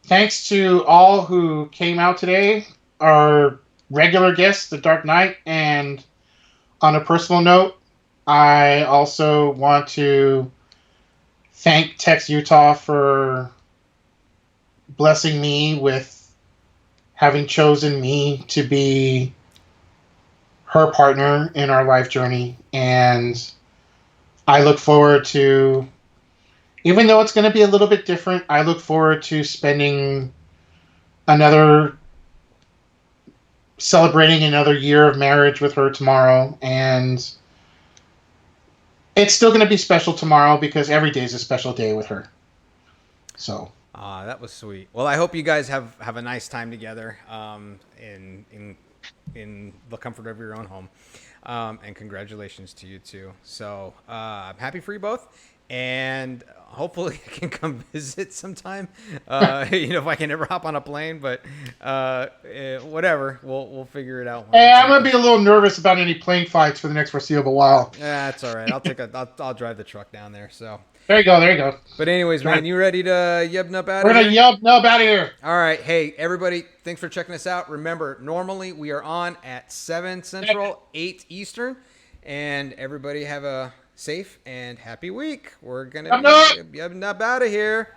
Thanks to all who came out today. Our regular guests, the Dark Knight, and on a personal note, I also want to thank Tex Utah for blessing me with having chosen me to be her partner in our life journey, and I look forward to, even though it's going to be a little bit different, I look forward to celebrating another year of marriage with her tomorrow. And it's still going to be special tomorrow, because every day is a special day with her. So. That was sweet. Well, I hope you guys have a nice time together in the comfort of your own home. And congratulations to you too. So I'm happy for you both. And hopefully I can come visit sometime. If I can ever hop on a plane, but whatever, we'll figure it out. Hey, I'm gonna be a little nervous about any plane fights for the next foreseeable while. Yeah, that's all right. I'll drive the truck down there. So there you go. But anyways, man, you ready to yub up out of here? We're gonna yub up out of here. All right, hey everybody, thanks for checking us out. Remember, normally we are on at 7 Central, 8 Eastern, and everybody have a safe and happy week. We're gonna be out of here.